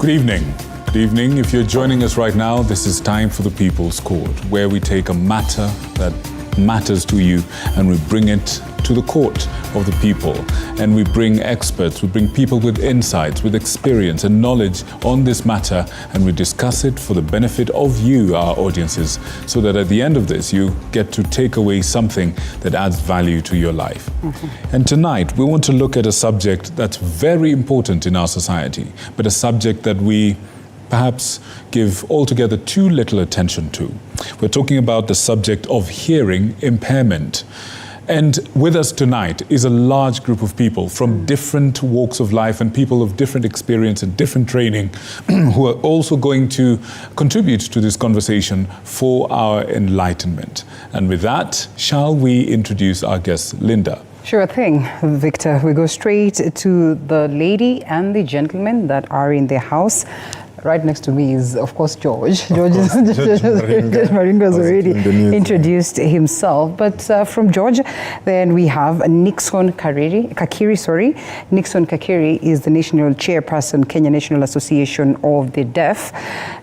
Good evening. Good evening. If you're joining us right now, this is time for the People's Court, where we take a matter that matters to you and we bring it to the court of the people. And we bring experts, we bring people with insights, with experience and knowledge on this matter, and we discuss it for the benefit of you, our audiences, so that at the end of this, you get to take away something that adds value to your life. And tonight, we want to look at a subject that's very important in our society, but a subject that we perhaps give altogether too little attention to. We're talking about the subject of hearing impairment. And with us tonight is a large group of people from different walks of life and people of different experience and different training who are also going to contribute to this conversation for our enlightenment. And with that, shall we introduce our guest, Linda? Sure thing, Victor. We go straight to the lady and the gentleman that are in the house. Right next to me is, of course, George. Judge Maringa has already introduced himself. But from George, then we have Nixon Kakiri. Nixon Kakiri is the national chairperson, Kenya National Association of the Deaf,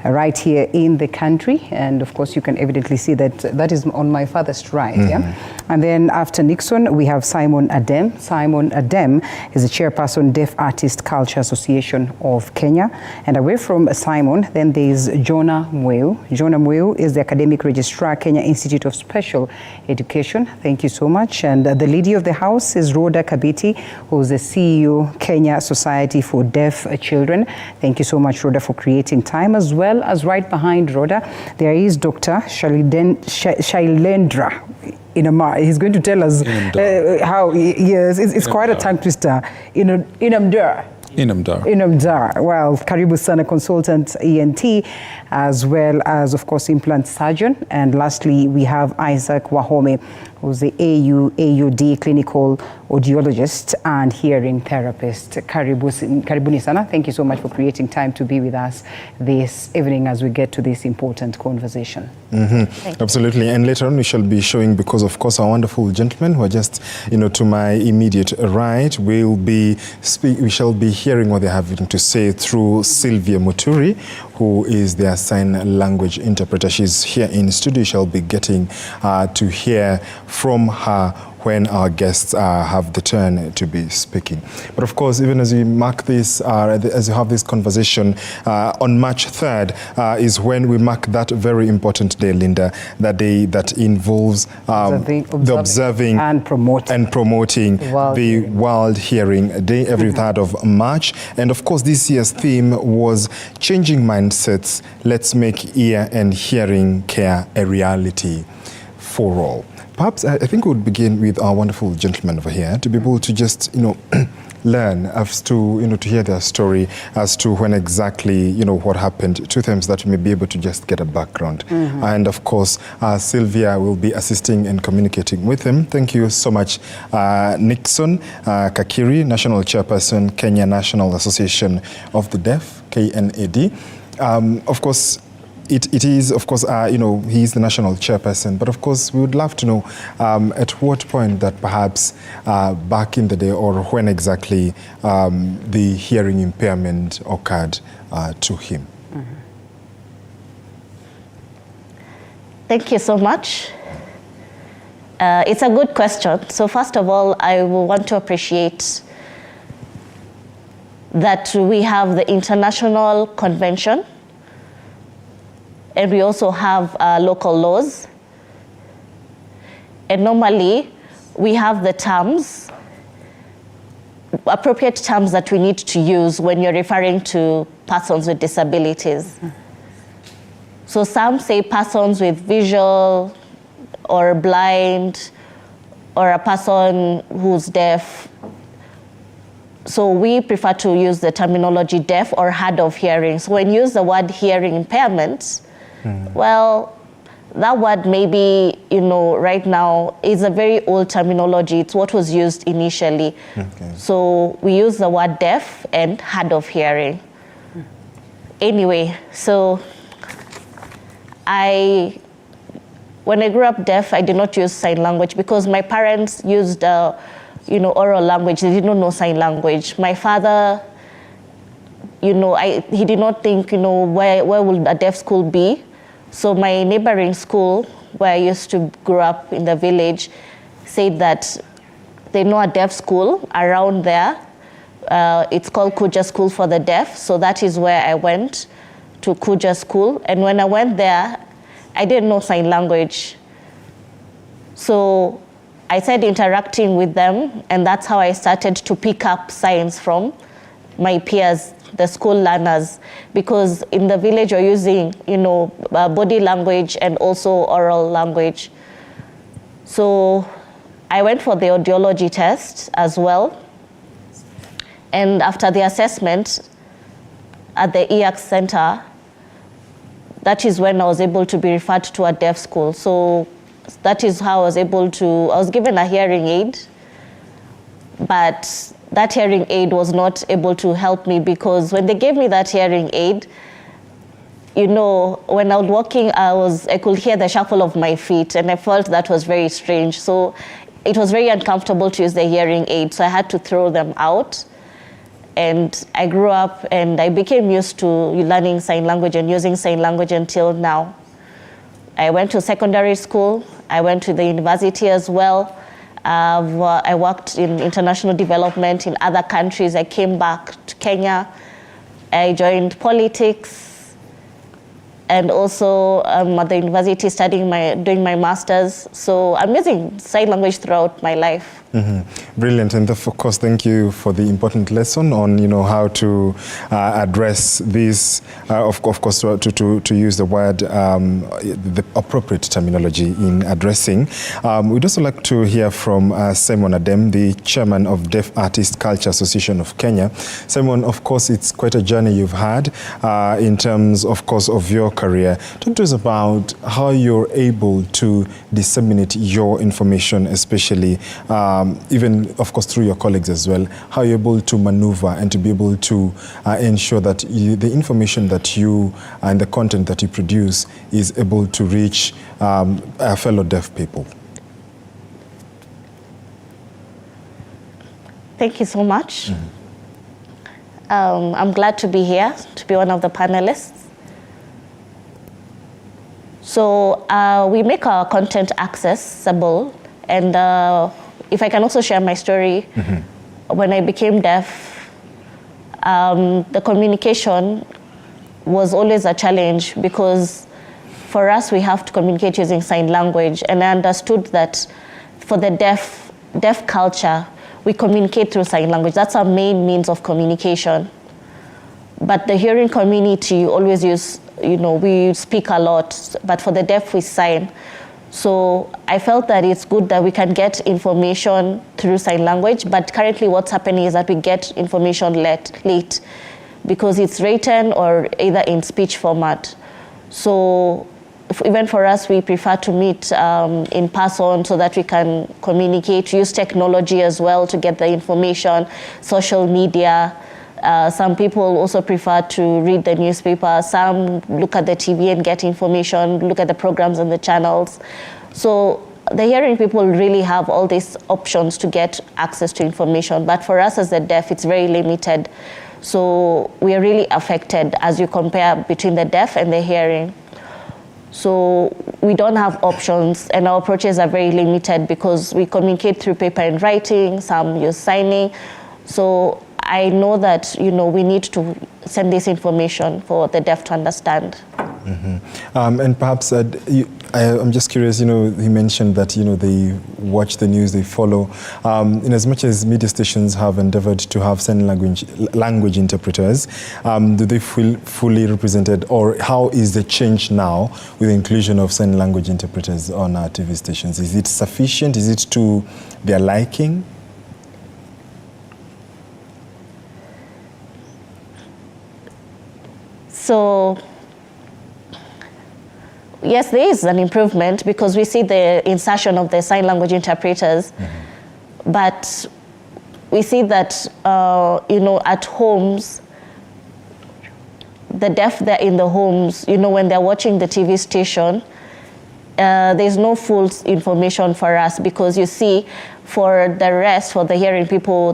right here in the country. And of course, you can evidently see that that is on my farthest right. Yeah. And then after Nixon, we have Simon Adem. Simon Adem is the chairperson, Deaf Artist Culture Association of Kenya. And away from Simon, then there's Jonah Mweu. Jonah Mweu is the Academic Registrar, Kenya Institute of Special Education. Thank you so much. And the lady of the house is Rhoda Kabiti, who's the CEO, Kenya Society for Deaf Children. Thank you so much, Rhoda, for creating time. As well as right behind Rhoda, there is Dr. Shailendra Inamar. He's going to tell us how, yes, it's quite a tongue twister. Inamdar. Well, Karibu Sana consultant ENT, as well as, of course, implant surgeon. And lastly, we have Isaac Wahome, who's the AUD clinical audiologist and hearing therapist. Karibuni Sana. Thank you so much for creating time to be with us this evening as we get to this important conversation. Absolutely. And later on, we shall be showing, because, of course, our wonderful gentlemen who are just, to my immediate right, we shall be hearing what they have to say through Sylvia Muturi, who is their sign language interpreter. She's here in studio. Shall be getting to hear from her when our guests have the turn to be speaking. But of course, even as we mark this, as we have this conversation, on March 3rd is when we mark that very important day, Linda, that day that involves the observing and promoting the World Hearing Day every 3rd of March. And of course, this year's theme was changing mindsets. Let's make ear and hearing care a reality for all. Perhaps I think we would begin with our wonderful gentleman over here to be able to just, learn as to, to hear their story as to when exactly, what happened to them, so that we may be able to just get a background. And of course, Sylvia will be assisting and communicating with him. Thank you so much, Nixon Kakiri, National Chairperson, Kenya National Association of the Deaf, KNAD. Of course, it is, of course, he is the national chairperson, but of course, we would love to know at what point that perhaps back in the day, or when exactly the hearing impairment occurred to him. Thank you so much. It's a good question. So first of all, I will want to appreciate that we have the International Convention, and we also have local laws. And normally, we have the terms, appropriate terms that we need to use when you're referring to persons with disabilities. So some say persons with visual or blind, or a person who's deaf. So we prefer to use the terminology deaf or hard of hearing. So when you use the word hearing impairment, well, that word maybe, right now is a very old terminology. It's what was used initially. So we use the word deaf and hard of hearing. Anyway, so when I grew up deaf, I did not use sign language because my parents used, oral language. They did not know sign language. My father he did not think, where would a deaf school be. So my neighboring school, where I used to grow up in the village, said that they know a deaf school around there. It's called Kuja School for the Deaf. So that is where I went, to Kuja School. And when I went there, I didn't know sign language. So I started interacting with them, and that's how I started to pick up signs from my peers, the school learners, because in the village you're using, body language and also oral language. So I went for the audiology test as well. And after the assessment at the EAC Center, that is when I was able to be referred to a deaf school. So that is how I was given a hearing aid, but that hearing aid was not able to help me, because when they gave me that hearing aid, when I was walking, I could hear the shuffle of my feet, and I felt that was very strange. So it was very uncomfortable to use the hearing aid, so I had to throw them out. And I grew up and I became used to learning sign language and using sign language until now. I went to secondary school, I went to the university as well. I worked in international development in other countries. I came back to Kenya. I joined politics, and also at the university doing my master's. So I'm using sign language throughout my life. Brilliant, and of course, thank you for the important lesson on how to address this. Of course, to use the word, the appropriate terminology in addressing. We'd also like to hear from Simon Adem, the chairman of Deaf Artist Culture Association of Kenya. Simon, of course, it's quite a journey you've had in terms, of course, of your career. Talk to us about how you're able to disseminate your information, especially even, of course, through your colleagues as well, how you're able to maneuver and to be able to ensure that the information that you and the content that you produce is able to reach fellow deaf people. Thank you so much. I'm glad to be here, to be one of the panelists. So we make our content accessible, and if I can also share my story, when I became deaf, the communication was always a challenge, because for us, we have to communicate using sign language. And I understood that for the deaf culture, we communicate through sign language. That's our main means of communication. But the hearing community always use, we speak a lot, but for the deaf, we sign. So I felt that it's good that we can get information through sign language, but currently what's happening is that we get information late because it's written or either in speech format. So even for us, we prefer to meet in person so that we can communicate, use technology as well to get the information, social media. Some people also prefer to read the newspaper. Some look at the TV and get information, look at the programs and the channels. So the hearing people really have all these options to get access to information. But for us as the deaf, it's very limited. So we are really affected as you compare between the deaf and the hearing. So we don't have options, and our approaches are very limited because we communicate through paper and writing, some use signing. So I know that, we need to send this information for the deaf to understand. And perhaps I'm just curious, he mentioned that, they watch the news, they follow. In as much as media stations have endeavored to have sign language interpreters, do they feel fully represented, or how is the change now with the inclusion of sign language interpreters on our TV stations? Is it sufficient? Is it to their liking? So, yes, there is an improvement because we see the insertion of the sign language interpreters, but we see that, at homes, the deaf, they're in the homes, when they're watching the TV station, there's no full information for us because you see, For the rest, for the hearing people,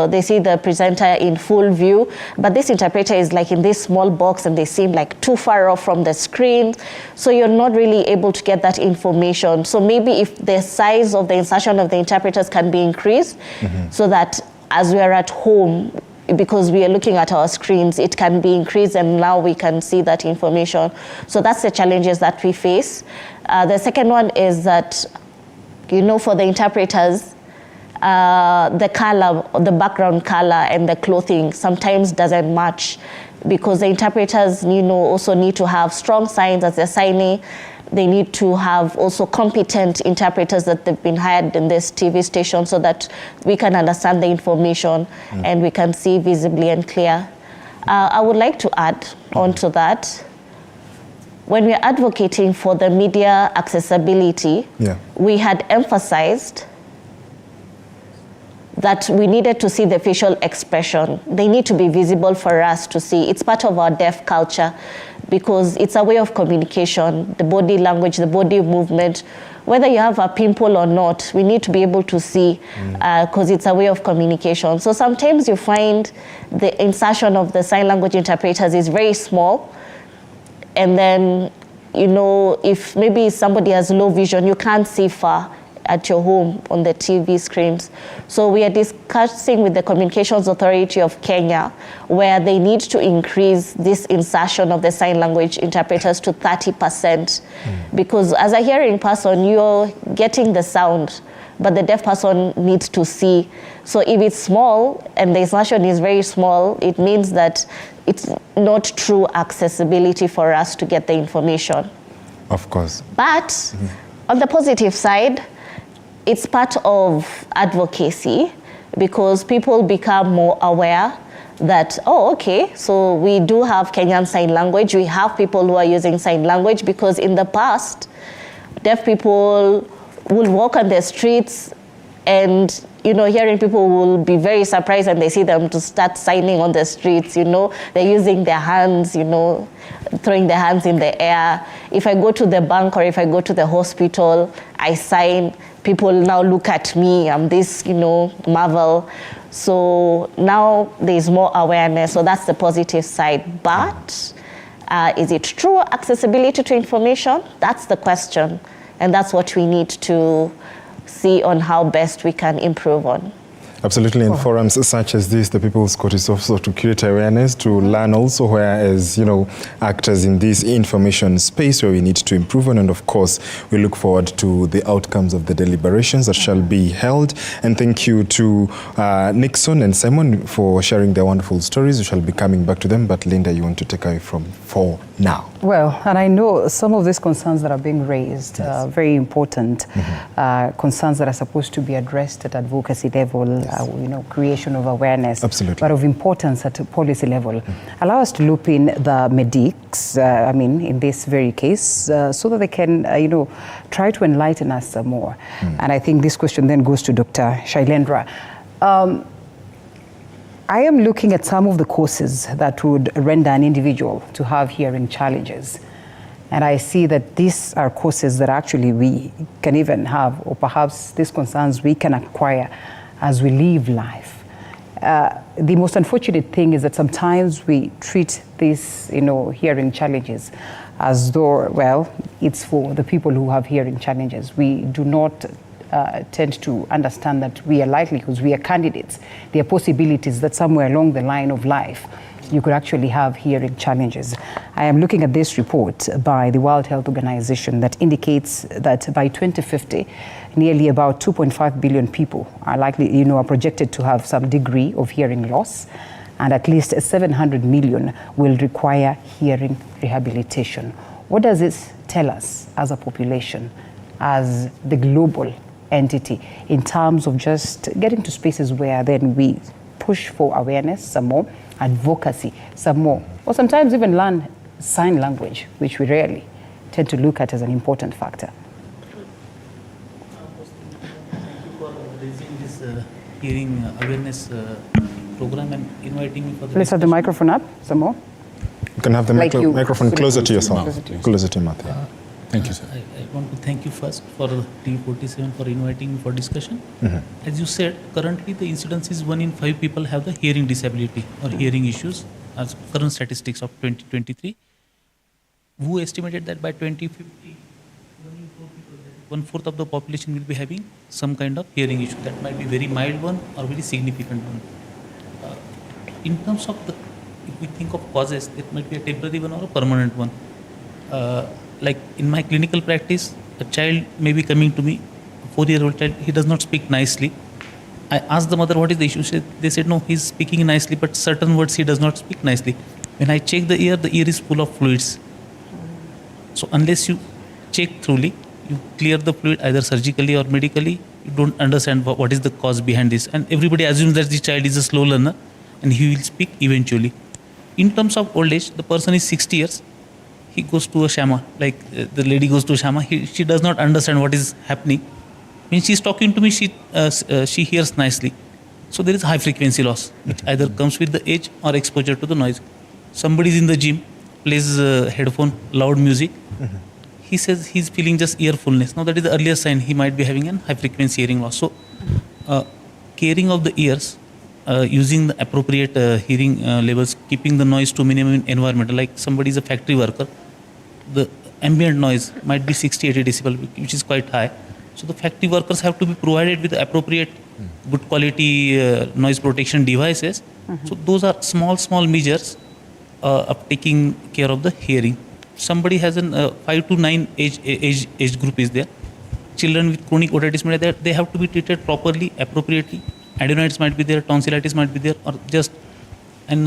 they see the presenter in full view, but this interpreter is like in this small box and they seem like too far off from the screen. So you're not really able to get that information. So maybe if the size of the insertion of the interpreters can be increased so that as we are at home, because we are looking at our screens, it can be increased and now we can see that information. So that's the challenges that we face. The second one is that, for the interpreters, the color, the background color and the clothing sometimes doesn't match, because the interpreters, also need to have strong signs as they're signing. They need to have also competent interpreters that they've been hired in this TV station so that we can understand the information and we can see visibly and clear. I would like to add on to that. When we're advocating for the media accessibility, we had emphasized that we needed to see the facial expression. They need to be visible for us to see. It's part of our deaf culture because it's a way of communication, the body language, the body movement. Whether you have a pimple or not, we need to be able to see because it's a way of communication. So sometimes you find the insertion of the sign language interpreters is very small. And then, if maybe somebody has low vision, you can't see far at your home on the TV screens. So we are discussing with the Communications Authority of Kenya where they need to increase this insertion of the sign language interpreters to 30%. Because as a hearing person, you're getting the sound, but the deaf person needs to see. So if it's small and the insertion is very small, it means that it's not true accessibility for us to get the information. Of course. But on the positive side, it's part of advocacy because people become more aware that, so we do have Kenyan Sign Language. We have people who are using sign language because in the past, deaf people will walk on the streets and, hearing people will be very surprised when they see them to start signing on the streets, they're using their hands, throwing their hands in the air. If I go to the bank or if I go to the hospital, I sign, people now look at me, I'm this, marvel. So now there's more awareness, so that's the positive side. But is it true accessibility to information? That's the question. And that's what we need to see on how best we can improve on. Absolutely, in forums such as this, the People's Court is also to create awareness, to learn also, whereas, actors in this information space where we need to improve on. And of course, we look forward to the outcomes of the deliberations that shall be held. And thank you to Nixon and Simon for sharing their wonderful stories. We shall be coming back to them. But Linda, you want to take away from for now? Well, and I know some of these concerns that are being raised are very important, concerns that are supposed to be addressed at advocacy level, creation of awareness, but of importance at policy level. Allow us to loop in the medics, in this very case, so that they can, try to enlighten us some more. And I think this question then goes to Dr. Shailendra. I am looking at some of the causes that would render an individual to have hearing challenges. And I see that these are causes that actually we can even have, or perhaps these concerns we can acquire as we live life. The most unfortunate thing is that sometimes we treat these, hearing challenges as though, well, it's for the people who have hearing challenges. We do not tend to understand that we are likely, because we are candidates, there are possibilities that somewhere along the line of life you could actually have hearing challenges. I am looking at this report by the World Health Organization that indicates that by 2050, nearly about 2.5 billion people are likely, are projected to have some degree of hearing loss, and at least 700 million will require hearing rehabilitation. What does this tell us as a population, as the global entity, in terms of just getting to spaces where then we push for awareness some more, advocacy some more, or sometimes even learn sign language, which we rarely tend to look at as an important factor? Thank you for raising this hearing awareness program and inviting me for the Let's have the microphone up some more. You can have the Like you. microphone closer to yourself. Mouth, please. Closer to your mouth. Thank you, sir. I want to thank you first for TV47 for inviting me for discussion. As you said, currently the incidence is 1 in 5 people have the hearing disability or hearing issues as current statistics of 2023. Who estimated that by 2050, 1/4 of the population will be having some kind of hearing issue. That might be very mild one or very significant one. In terms of if we think of causes, it might be a temporary one or a permanent one. Like in my clinical practice, a child may be coming to me, a 4-year-old child, he does not speak nicely. I asked the mother what is the issue. They said, no, he's speaking nicely, but certain words he does not speak nicely. When I check the ear is full of fluids. So unless you check thoroughly, you clear the fluid either surgically or medically, you don't understand what is the cause behind this. And everybody assumes that the child is a slow learner and he will speak eventually. In terms of old age, the person is 60 years. He goes to a shama, like the lady goes to a shama. She does not understand what is happening. When she is talking to me, she hears nicely. So there is high frequency loss, which either comes with the age or exposure to the noise. Somebody is in the gym, plays headphone, loud music. He says he's feeling just earfulness. Now that is the earliest sign he might be having a high frequency hearing loss. So caring of the ears, using the appropriate hearing levels, keeping the noise to minimum environment. Like somebody is a factory worker, the ambient noise might be 60-80 decibel, which is quite high. So the factory workers have to be provided with appropriate good quality noise protection devices. So those are small measures of taking care of the hearing. Somebody has a 5 to 9 age group is there. Children with chronic otitis media, they have to be treated properly, appropriately. Adenoids might be there, tonsillitis might be there, or just an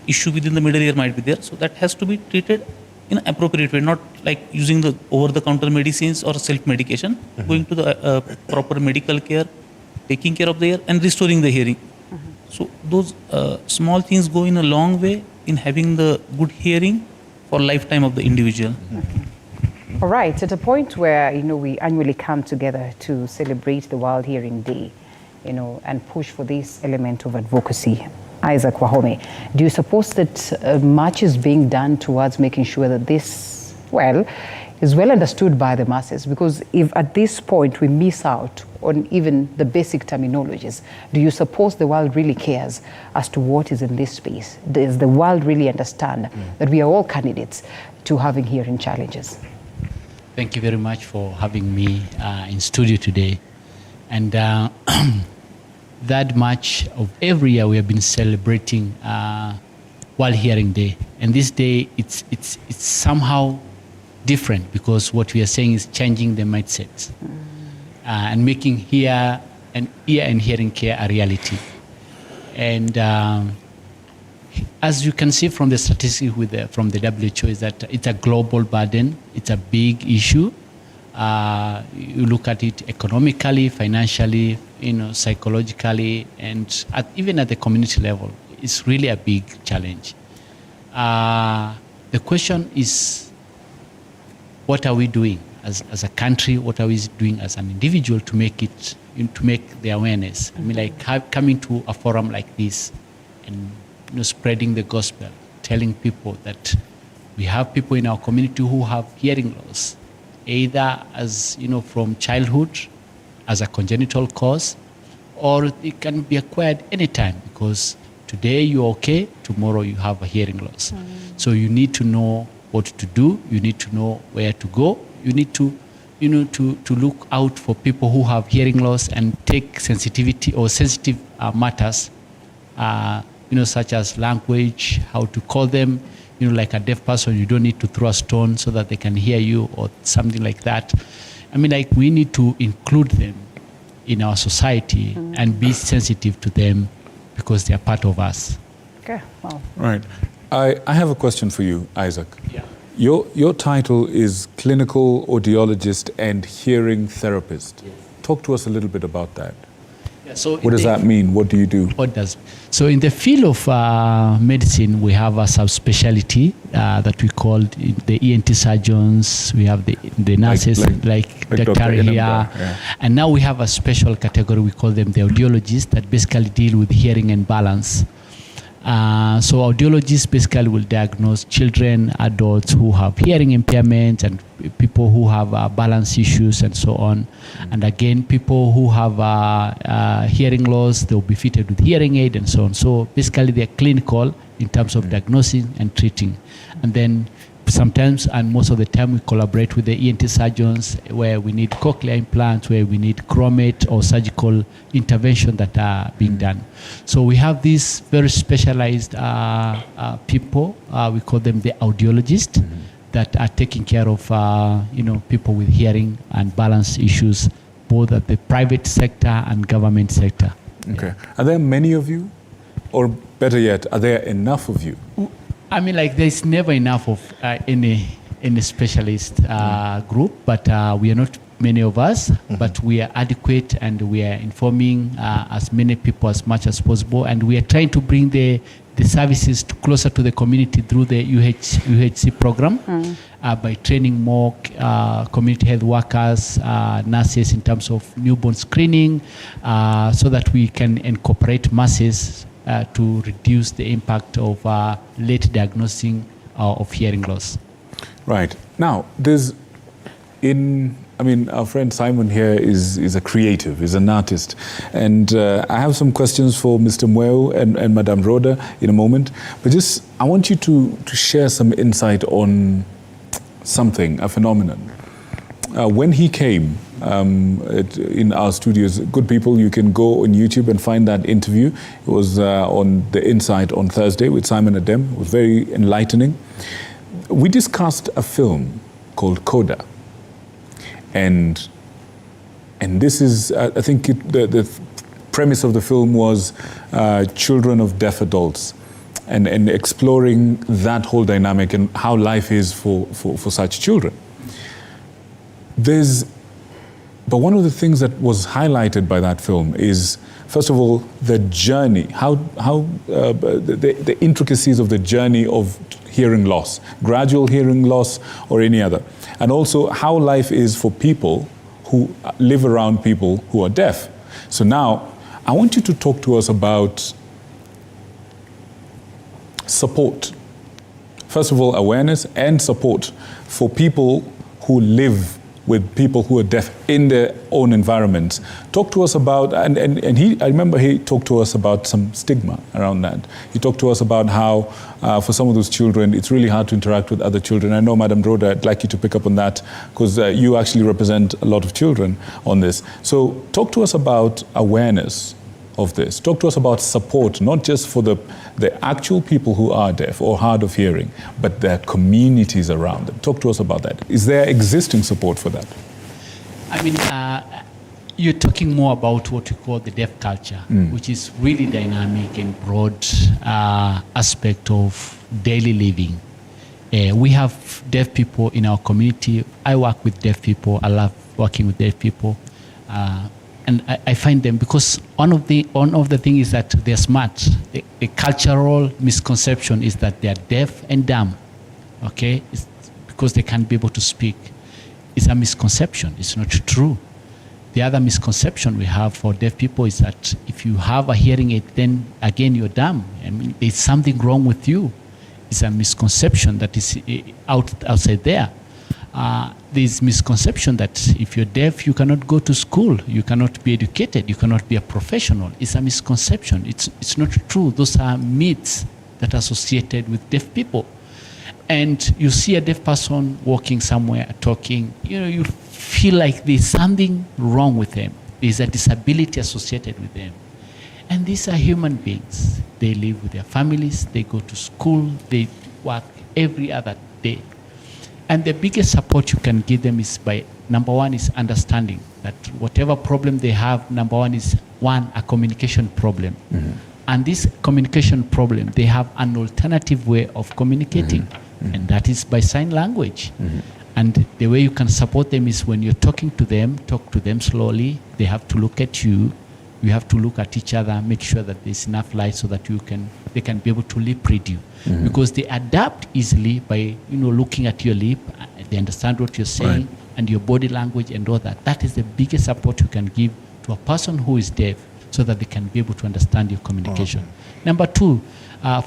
issue within the middle ear might be there. So that has to be treated in an appropriate way, not like using the over-the-counter medicines or self-medication, going to the proper medical care, taking care of the ear and restoring the hearing. So those small things go in a long way in having the good hearing for lifetime of the individual. All right, at a point where, we annually come together to celebrate the World Hearing Day, and push for this element of advocacy. Isaac Wahome, do you suppose that much is being done towards making sure that this, is well understood by the masses? Because if at this point we miss out on even the basic terminologies, do you suppose the world really cares as to what is in this space? Does the world really understand that we are all candidates to having hearing challenges? Thank you very much for having me in studio today. And that much of every year we have been celebrating World Hearing Day. And this day, it's somehow different because what we are saying is changing the mindsets and making ear and hearing care a reality. And as you can see from the statistics from the WHO, is that it's a global burden. It's a big issue. You look at it economically, financially, psychologically, and even at the community level. It's really a big challenge. The question is, what are we doing as a country? What are we doing as an individual to make the awareness? I mean, like coming to a forum like this and spreading the gospel, telling people that we have people in our community who have hearing loss, either as from childhood as a congenital cause, or it can be acquired anytime, because today you're okay, tomorrow you have a hearing loss. So you need to know what to do, you need to know where to go, you need to to look out for people who have hearing loss and take sensitivity or sensitive matters, such as language, how to call them. Like a deaf person, you don't need to throw a stone so that they can hear you or something like that. I mean, like, we need to include them in our society and be sensitive to them because they are part of us. Okay, well. Right. I have a question for you, Isaac. Yeah. Your title is Clinical Audiologist and Hearing Therapist. Yes. Talk to us a little bit about that. Yeah, so what does that mean? What do you do? So in the field of medicine, we have a subspecialty that we call the ENT surgeons. We have the nurses like Dr. here. Yeah. And now we have a special category, we call them the audiologists, that basically deal with hearing and balance. So audiologists basically will diagnose children, adults who have hearing impairment, and people who have balance issues and so on. And again, people who have hearing loss, they'll be fitted with hearing aid and so on. So basically they're clinical in terms of diagnosing and treating. And then sometimes, and most of the time, we collaborate with the ENT surgeons where we need cochlear implants, where we need chromate or surgical intervention that are being done. So we have these very specialized people, we call them the audiologists, that are taking care of people with hearing and balance issues, both at the private sector and government sector. Okay. Are there many of you? Or better yet, are there enough of you? I mean, like, there's never enough of any specialist group, but we are not many of us, but we are adequate, and we are informing as many people as much as possible, and we are trying to bring the services closer to the community through the UHC program by training more community health workers, nurses in terms of newborn screening, so that we can incorporate masses to reduce the impact of late diagnosing of hearing loss. Right. Now, our friend Simon here is a creative, is an artist. And I have some questions for Mr. Mweu and Madame Rhoda in a moment. But I want you to share some insight on something, a phenomenon. When he came in our studios, good people, you can go on YouTube and find that interview. It was on The Insight on Thursday with Simon Adem. It was very enlightening. We discussed a film called Coda. And this is, I think the premise of the film was children of deaf adults, and exploring that whole dynamic and how life is for such children. But one of the things that was highlighted by that film is, first of all, the journey, the intricacies of the journey of hearing loss, gradual hearing loss or any other. And also how life is for people who live around people who are deaf. So now, I want you to talk to us about support. First of all, awareness and support for people who live with people who are deaf in their own environments. Talk to us about, I remember he talked to us about some stigma around that. He talked to us about how for some of those children, it's really hard to interact with other children. I know, Madam Rhoda, I'd like you to pick up on that, because you actually represent a lot of children on this. So talk to us about awareness of this. Talk to us about support, not just for the actual people who are deaf or hard of hearing, but their communities around them. Talk to us about that. Is there existing support for that? I mean, you're talking more about what we call the deaf culture, which is really dynamic and broad aspect of daily living. We have deaf people in our community. I work with deaf people. I love working with deaf people. And I find them, because one of the things is that they're smart. The cultural misconception is that they are deaf and dumb, okay? It's because they can't be able to speak. It's a misconception. It's not true. The other misconception we have for deaf people is that if you have a hearing aid, then again you're dumb. I mean, there's something wrong with you. It's a misconception that is outside there. There's misconception that if you're deaf, you cannot go to school, you cannot be educated, you cannot be a professional. It's a misconception. It's not true. Those are myths that are associated with deaf people. And you see a deaf person walking somewhere, talking, you feel like there's something wrong with them. There's a disability associated with them. And these are human beings. They live with their families, they go to school, they work every other day. And the biggest support you can give them is by, number one, is understanding that whatever problem they have, number one is a communication problem. And this communication problem, they have an alternative way of communicating, and that is by sign language. And the way you can support them is when you're talking to them, talk to them slowly. They have to look at you. You have to look at each other, make sure that there's enough light so that they can be able to lip read you. Because they adapt easily by looking at your lip. They understand what you're saying, and your body language and all that. That is the biggest support you can give to a person who is deaf, so that they can be able to understand your communication. Number two,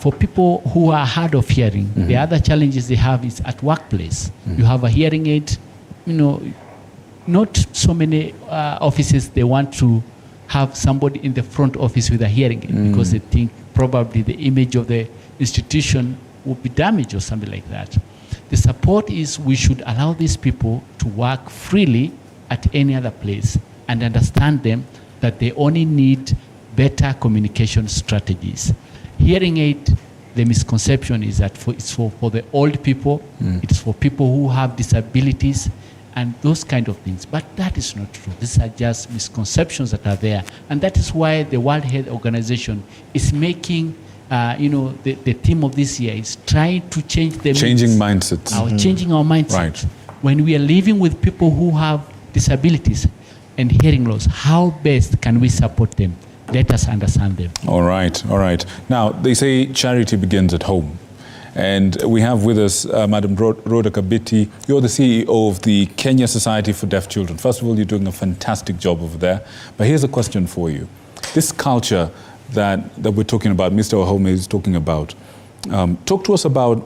for people who are hard of hearing, the other challenges they have is at workplace. You have a hearing aid, not so many offices, they want to have somebody in the front office with a hearing aid because they think probably the image of the institution will be damaged or something like that. The support is we should allow these people to work freely at any other place and understand them that they only need better communication strategies. Hearing aid, the misconception is that it's for the old people, it's for people who have disabilities and those kind of things. But that is not true. These are just misconceptions that are there. And that is why the World Health Organization is making, the theme of this year is trying to change the Changing mindsets. Changing our mindset. Right. When we are living with people who have disabilities and hearing loss, how best can we support them? Let us understand them. All right, all right. Now, they say charity begins at home. And we have with us Madam Rhoda Kabiti. You're the CEO of the Kenya Society for Deaf Children. First of all, you're doing a fantastic job over there. But here's a question for you. This culture that we're talking about, Mr. Wahome is talking about, talk to us about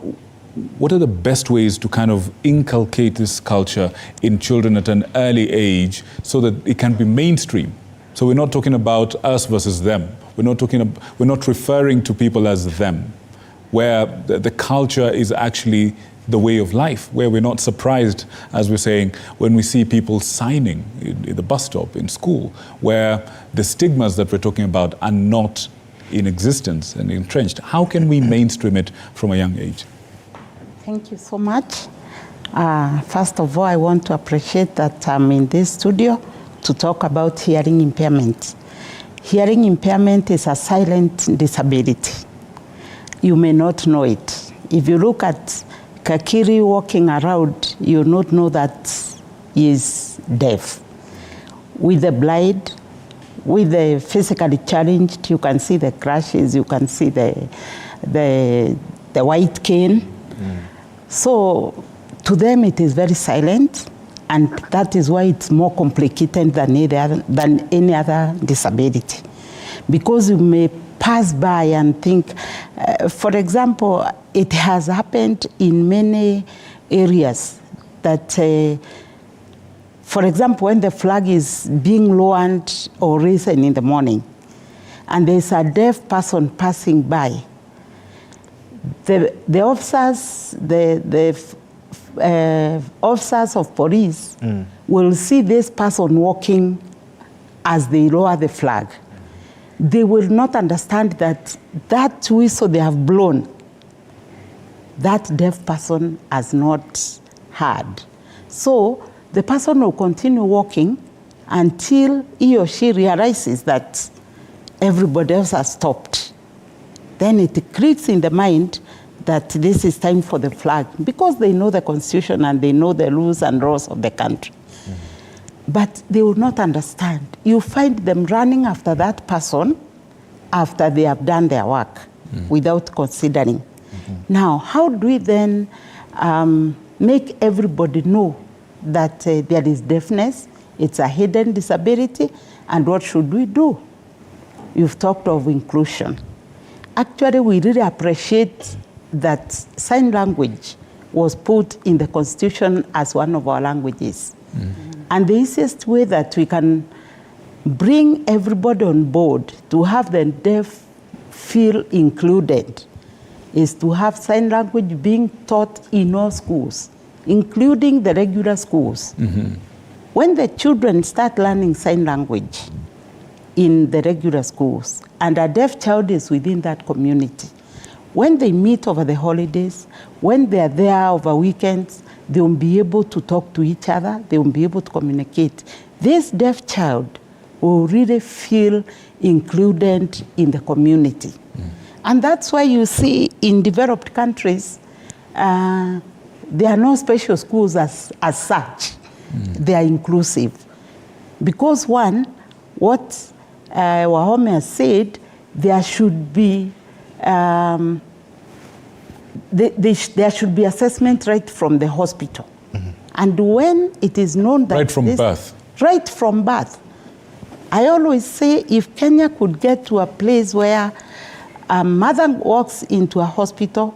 what are the best ways to kind of inculcate this culture in children at an early age so that it can be mainstream. So we're not talking about us versus them. We're not referring to people as them, where the culture is actually the way of life, where we're not surprised, as we're saying, when we see people signing in the bus stop, in school, where the stigmas that we're talking about are not in existence and entrenched. How can we mainstream it from a young age? Thank you so much. First of all, I want to appreciate that I'm in this studio to talk about hearing impairment. Hearing impairment is a silent disability. You may not know it. If you look at Kakiri walking around, you'll not know that he is deaf. With the blind, with the physically challenged, you can see the crashes, you can see the white cane. So to them it is very silent, and that is why it's more complicated than any other disability. Because you may pass by and think, for example, it has happened in many areas that, for example, when the flag is being lowered or risen in the morning, and there's a deaf person passing by, the officers, officers of police will see this person walking as they lower the flag. They will not understand that that whistle they have blown, that deaf person has not heard. So the person will continue walking until he or she realizes that everybody else has stopped. Then it clicks in the mind that this is time for the flag, because they know the Constitution and they know the rules and laws of the country. But they will not understand. You find them running after that person after they have done their work without considering. Now, how do we then make everybody know that there is deafness, it's a hidden disability, and what should we do? You've talked of inclusion. Actually, we really appreciate that sign language was put in the Constitution as one of our languages. And the easiest way that we can bring everybody on board to have the deaf feel included is to have sign language being taught in all schools, including the regular schools. When the children start learning sign language in the regular schools, and a deaf child is within that community, when they meet over the holidays, when they are there over weekends, they will be able to talk to each other, they will be able to communicate. This deaf child will really feel included in the community. And that's why you see in developed countries, there are no special schools as such. They are inclusive. Because one, what Wahome has said, there should be there should be assessment right from the hospital. And when it is known that right from birth. Right from birth. I always say if Kenya could get to a place where a mother walks into a hospital,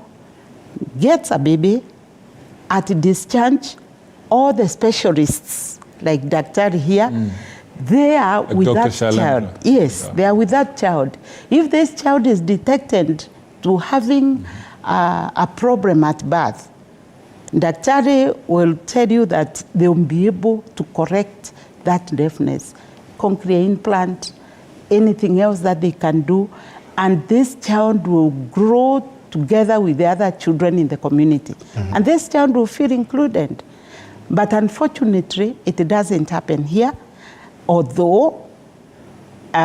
gets a baby, at discharge, all the specialists, like Dr. here, they are Like with Dr. that Shalan. child. Yes, they are with that child. If this child is detected to having a problem at birth, Dr. will tell you that they will be able to correct that deafness, cochlear implant, anything else that they can do, and this child will grow together with the other children in the community. And this child will feel included. But unfortunately, it doesn't happen here, although they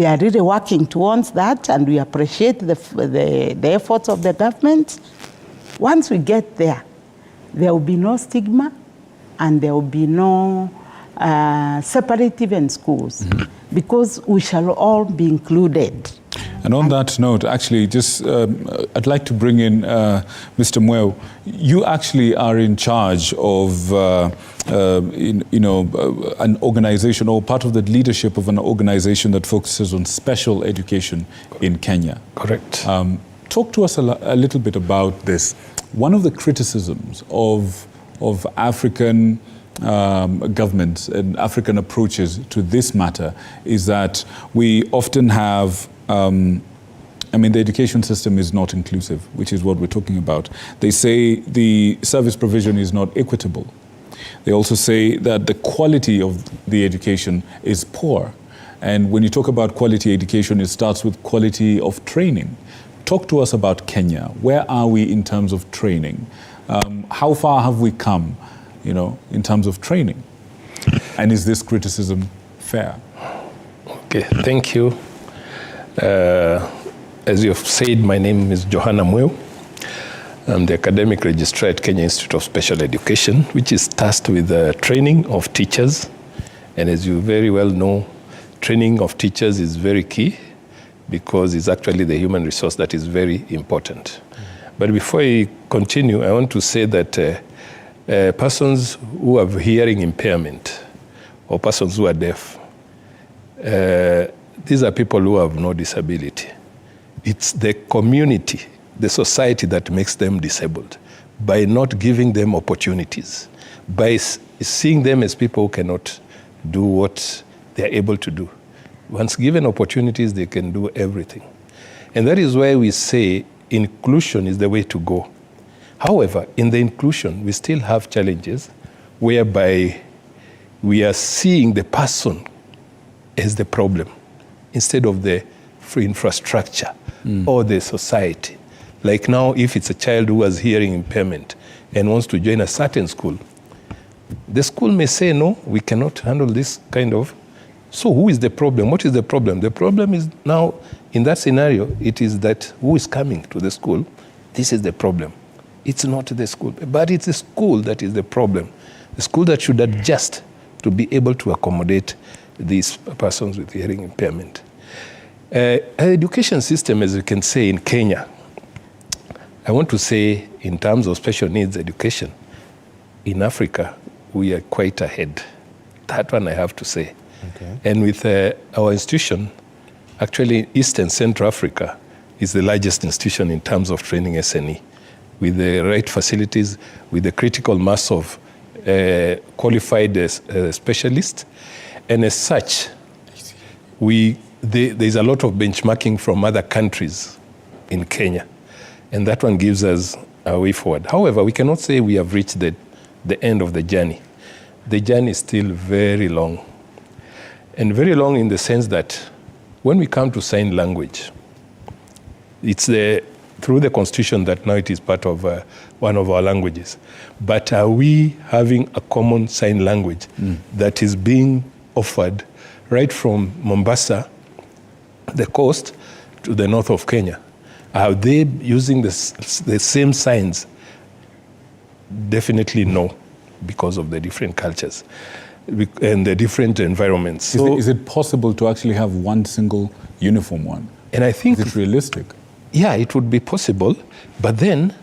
are really working towards that, and we appreciate the efforts of the government. Once we get there, there will be no stigma, and there will be no separative in schools, because we shall all be included. And on that note, actually, just I'd like to bring in Mr. Mweu. You actually are in charge of, an organization, or part of the leadership of an organization that focuses on special education in Kenya. Correct. Talk to us a little bit about this. One of the criticisms of African governments and African approaches to this matter is that we often have the education system is not inclusive, which is what we're talking about. They say the service provision is not equitable. They also say that the quality of the education is poor. And when you talk about quality education, it starts with quality of training. Talk to us about Kenya. Where are we in terms of training? How far have we come, in terms of training? And is this criticism fair? Okay, thank you. As you have said, my name is Johanna Mweu. I'm the academic registrar at Kenya Institute of Special Education, which is tasked with the training of teachers. And as you very well know, training of teachers is very key, because it's actually the human resource that is very important. But before I continue, I want to say that persons who have hearing impairment, or persons who are deaf, these are people who have no disability. It's the community, the society that makes them disabled, by not giving them opportunities, by seeing them as people who cannot do what they are able to do. Once given opportunities, they can do everything. And that is why we say inclusion is the way to go. However, in the inclusion, we still have challenges whereby we are seeing the person as the problem instead of the free infrastructure or the society. Like now, if it's a child who has hearing impairment and wants to join a certain school, the school may say, no, we cannot handle this kind of. So who is the problem? What is the problem? The problem is now, in that scenario, it is that who is coming to the school, this is the problem. It's not the school, but it's the school that is the problem. The school that should adjust to be able to accommodate these persons with hearing impairment. Our education system, as you can say, in Kenya, I want to say in terms of special needs education, in Africa, we are quite ahead. That one I have to say. Okay. And with our institution, actually East and Central Africa is the largest institution in terms of training SNE, with the right facilities, with the critical mass of qualified specialists. And as such, there's a lot of benchmarking from other countries in Kenya. And that one gives us a way forward. However, we cannot say we have reached the end of the journey. The journey is still very long. And very long in the sense that when we come to sign language, it's through the Constitution that now it is part of one of our languages. But are we having a common sign language that is being offered right from Mombasa, the coast, to the north of Kenya? Are they using the same signs? Definitely no, because of the different cultures and the different environments. So, is it possible to actually have one single uniform one? And I think is it realistic? Yeah, it would be possible. But then,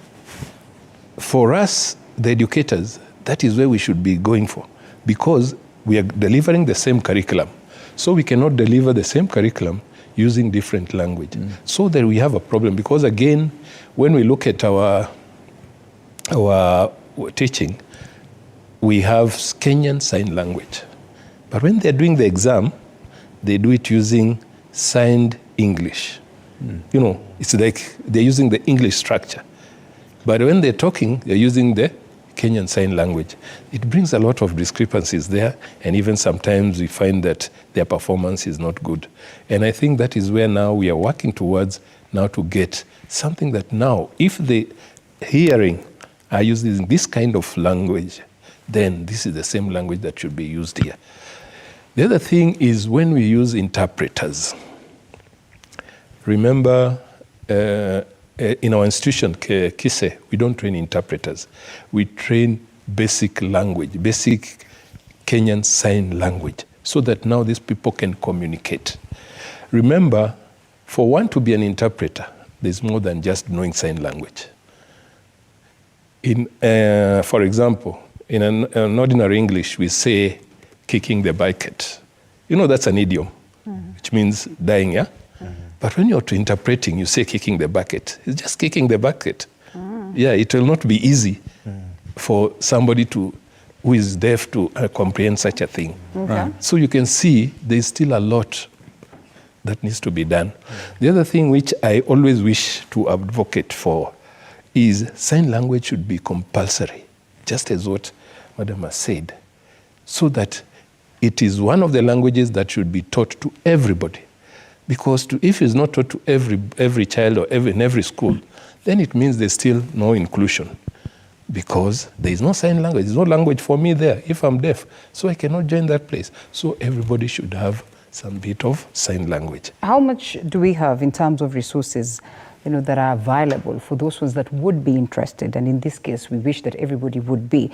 for us, the educators, that is where we should be going for, because we are delivering the same curriculum. So we cannot deliver the same curriculum using different language. So that we have a problem, because again, when we look at our teaching, we have Kenyan Sign Language. But when they're doing the exam, they do it using signed English. You know, it's like they're using the English structure. But when they're talking, they're using the Kenyan Sign Language. It brings a lot of discrepancies there, and even sometimes we find that their performance is not good. And I think that is where now we are working towards now to get something that now, if the hearing are using this kind of language, then this is the same language that should be used here. The other thing is when we use interpreters. Remember, in our institution, KISE, we don't train interpreters. We train basic language, basic Kenyan Sign Language, so that now these people can communicate. Remember, for one to be an interpreter, there's more than just knowing sign language. For example, in an ordinary English, we say kicking the bucket. You know, that's an idiom, which means dying, yeah? But when you're interpreting, you say kicking the bucket. It's just kicking the bucket. Yeah, it will not be easy for somebody who is deaf to comprehend such a thing. Okay. So you can see there's still a lot that needs to be done. The other thing which I always wish to advocate for is sign language should be compulsory, just as what Madam has said, so that it is one of the languages that should be taught to everybody. Because if it's not taught to every child or in every school, then it means there's still no inclusion. Because there is no sign language. There's no language for me there if I'm deaf. So I cannot join that place. So everybody should have some bit of sign language. How much do we have in terms of resources, that are available for those ones that would be interested? And in this case, we wish that everybody would be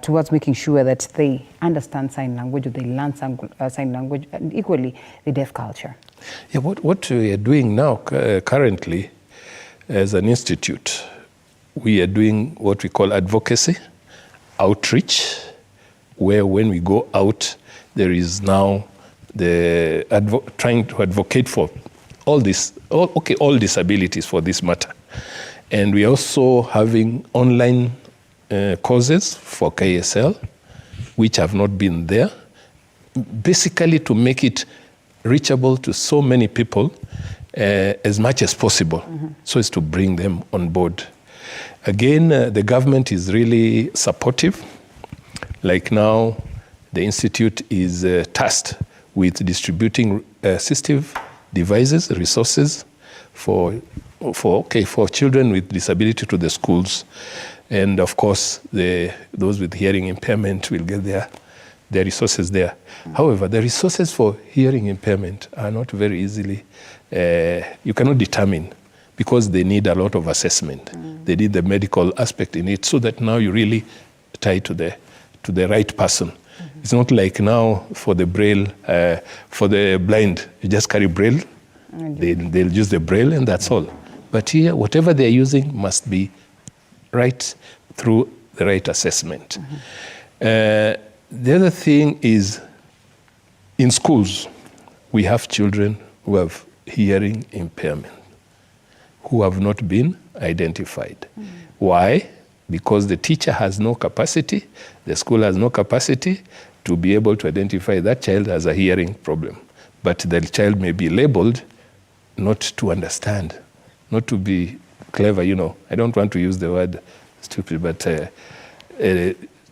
towards making sure that they understand sign language, or they learn sign language, and equally the deaf culture. Yeah, what we are doing now currently as an institute, we are doing what we call advocacy, outreach, where when we go out, there is now trying to advocate for all disabilities for this matter. And we are also having online courses for KSL, which have not been there, basically to make it reachable to so many people as much as possible, so as to bring them on board. Again, the government is really supportive. Like now, the Institute is tasked with distributing assistive devices, resources for children with disability to the schools. And of course, those with hearing impairment will get their resources there. However, the resources for hearing impairment are not very easily, you cannot determine, because they need a lot of assessment. They need the medical aspect in it, so that now you really tie to the right person. It's not like now for the braille, for the blind, you just carry braille, they'll use the braille and that's all. But here, whatever they're using must be right through the right assessment. The other thing is, in schools, we have children who have hearing impairment, who have not been identified. Why? Because the teacher has no capacity, the school has no capacity to be able to identify that child as a hearing problem. But the child may be labeled not to understand, not to be clever, I don't want to use the word stupid, but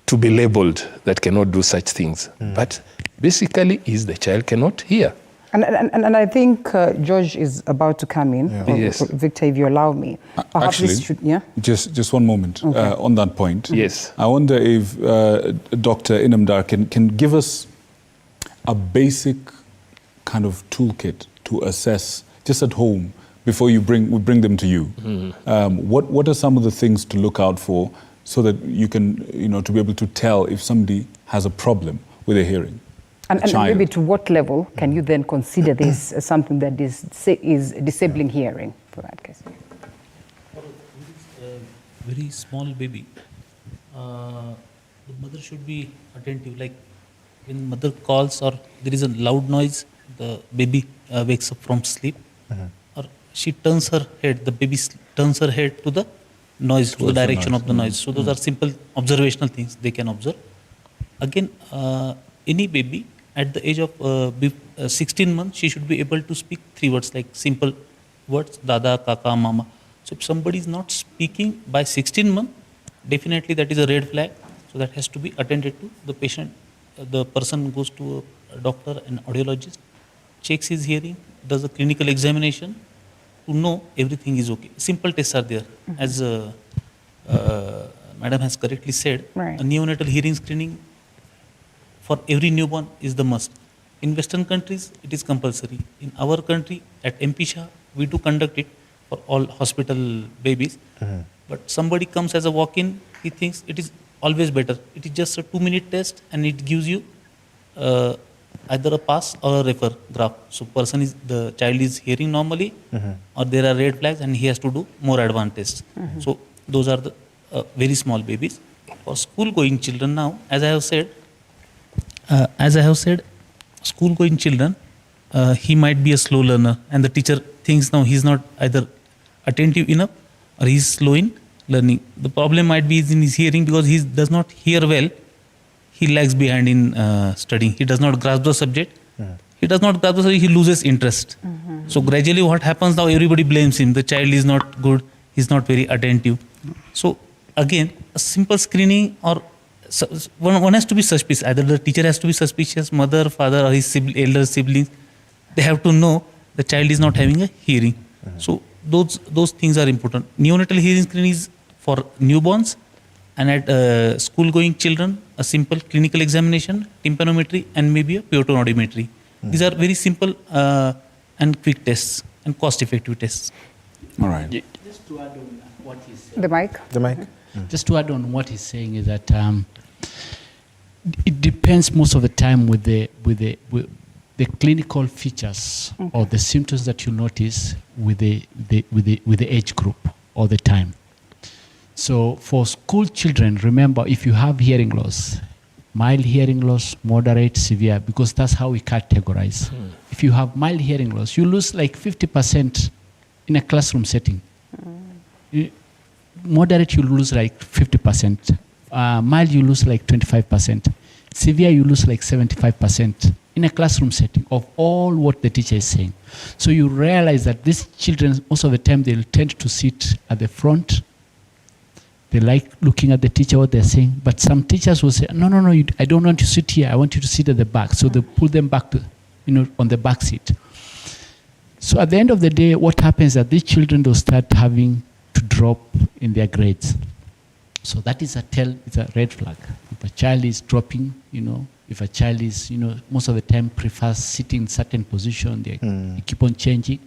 to be labeled that cannot do such things. But basically is the child cannot hear. And I think George is about to come in. Yeah. Yes. Victor, if you allow me. Perhaps Actually, this should, yeah? just one moment on that point. Yes. I wonder if Dr. Inamdar can give us a basic kind of toolkit to assess just at home before we bring them to you. What are some of the things to look out for so that you can, to be able to tell if somebody has a problem with their hearing? And maybe to what level can you then consider this as something that is disabling hearing for that case? For a very small baby, the mother should be attentive, like when mother calls or there is a loud noise, the baby wakes up from sleep, or she turns her head, the baby turns her head to the noise, to the direction of the noise. So those are simple observational things they can observe. Again, any baby at the age of 16 months, she should be able to speak 3 words, like simple words, dada, kaka, mama. So if somebody is not speaking by 16 months, definitely that is a red flag. So that has to be attended to. The patient, the person goes to a doctor, an audiologist, checks his hearing, does a clinical examination to know everything is okay. Simple tests are there. As Madam has correctly said, Right. a neonatal hearing screening for every newborn is the must. In Western countries, it is compulsory. In our country, at MPSHA, we do conduct it for all hospital babies. But somebody comes as a walk-in, he thinks it is always better. It is just a 2-minute test and it gives you either a pass or a refer graph. So the child is hearing normally, or there are red flags and he has to do more advanced tests. So those are the very small babies. For school-going children now, as I have said, school-going children, he might be a slow learner, and the teacher thinks now he's not either attentive enough or he's slow in learning. The problem might be in his hearing, because he does not hear well. He lags behind in studying. He does not grasp the subject. He does not grasp the subject. He loses interest. So gradually, what happens now? Everybody blames him. The child is not good. He's not very attentive. So again, a simple screening, or one has to be suspicious. Either the teacher has to be suspicious, mother, father, or his elder siblings. They have to know the child is not having a hearing. So those things are important. Neonatal hearing screening is for newborns, and at school-going children, a simple clinical examination, tympanometry, and maybe a pure-tone audiometry. These are very simple and quick tests and cost-effective tests. All right. Just to add on what he's saying. The mic. The mic. Just to add on what he's saying is that it depends most of the time with the clinical features or the symptoms that you notice with the age group all the time. So for school children, remember, if you have hearing loss, mild hearing loss, moderate, severe, because that's how we categorize. If you have mild hearing loss, you lose like 50% in a classroom setting. Moderate, you lose like 50%. Mild, you lose like 25%. Severe, you lose like 75% in a classroom setting of all what the teacher is saying. So you realize that these children, most of the time, they'll tend to sit at the front. They like looking at the teacher, what they're saying. But some teachers will say, no, I don't want you to sit here. I want you to sit at the back. So they pull them back to, on the back seat. So at the end of the day, what happens is that these children will start having to drop in their grades. So that is it's a red flag. If a child is dropping, if a child is, most of the time prefers sitting in certain position, they keep on changing.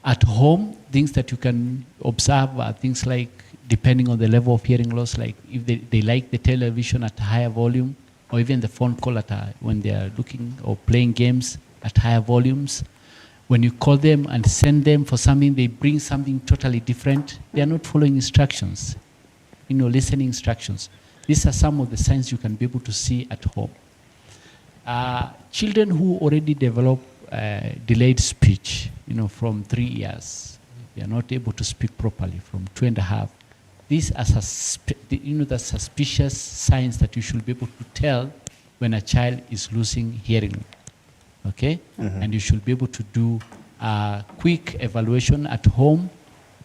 At home, things that you can observe are things like, depending on the level of hearing loss, like if they like the television at a higher volume, or even the phone call when they are looking or playing games at higher volumes. When you call them and send them for something, they bring something totally different. They are not following instructions, listening instructions. These are some of the signs you can be able to see at home. Children who already develop delayed speech, from 3 years, they are not able to speak properly from 2.5. These are the suspicious signs that you should be able to tell when a child is losing hearing. Okay, and you should be able to do a quick evaluation at home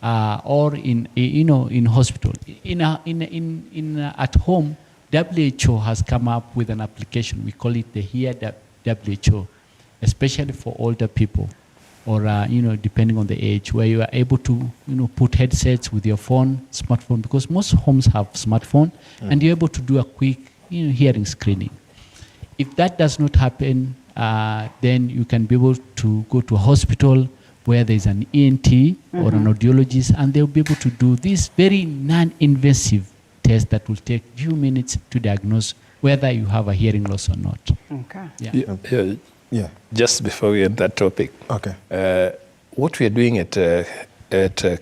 or in hospital. At home, WHO has come up with an application. We call it the Hear WHO, especially for older people, or depending on the age, where you are able to put headsets with your smartphone, because most homes have smartphone, and you're able to do a quick hearing screening. If that does not happen, then you can be able to go to a hospital where there's an ENT or an audiologist, and they'll be able to do this very non-invasive test that will take a few minutes to diagnose whether you have a hearing loss or not. Okay. Yeah. Just before we end that topic, what we are doing at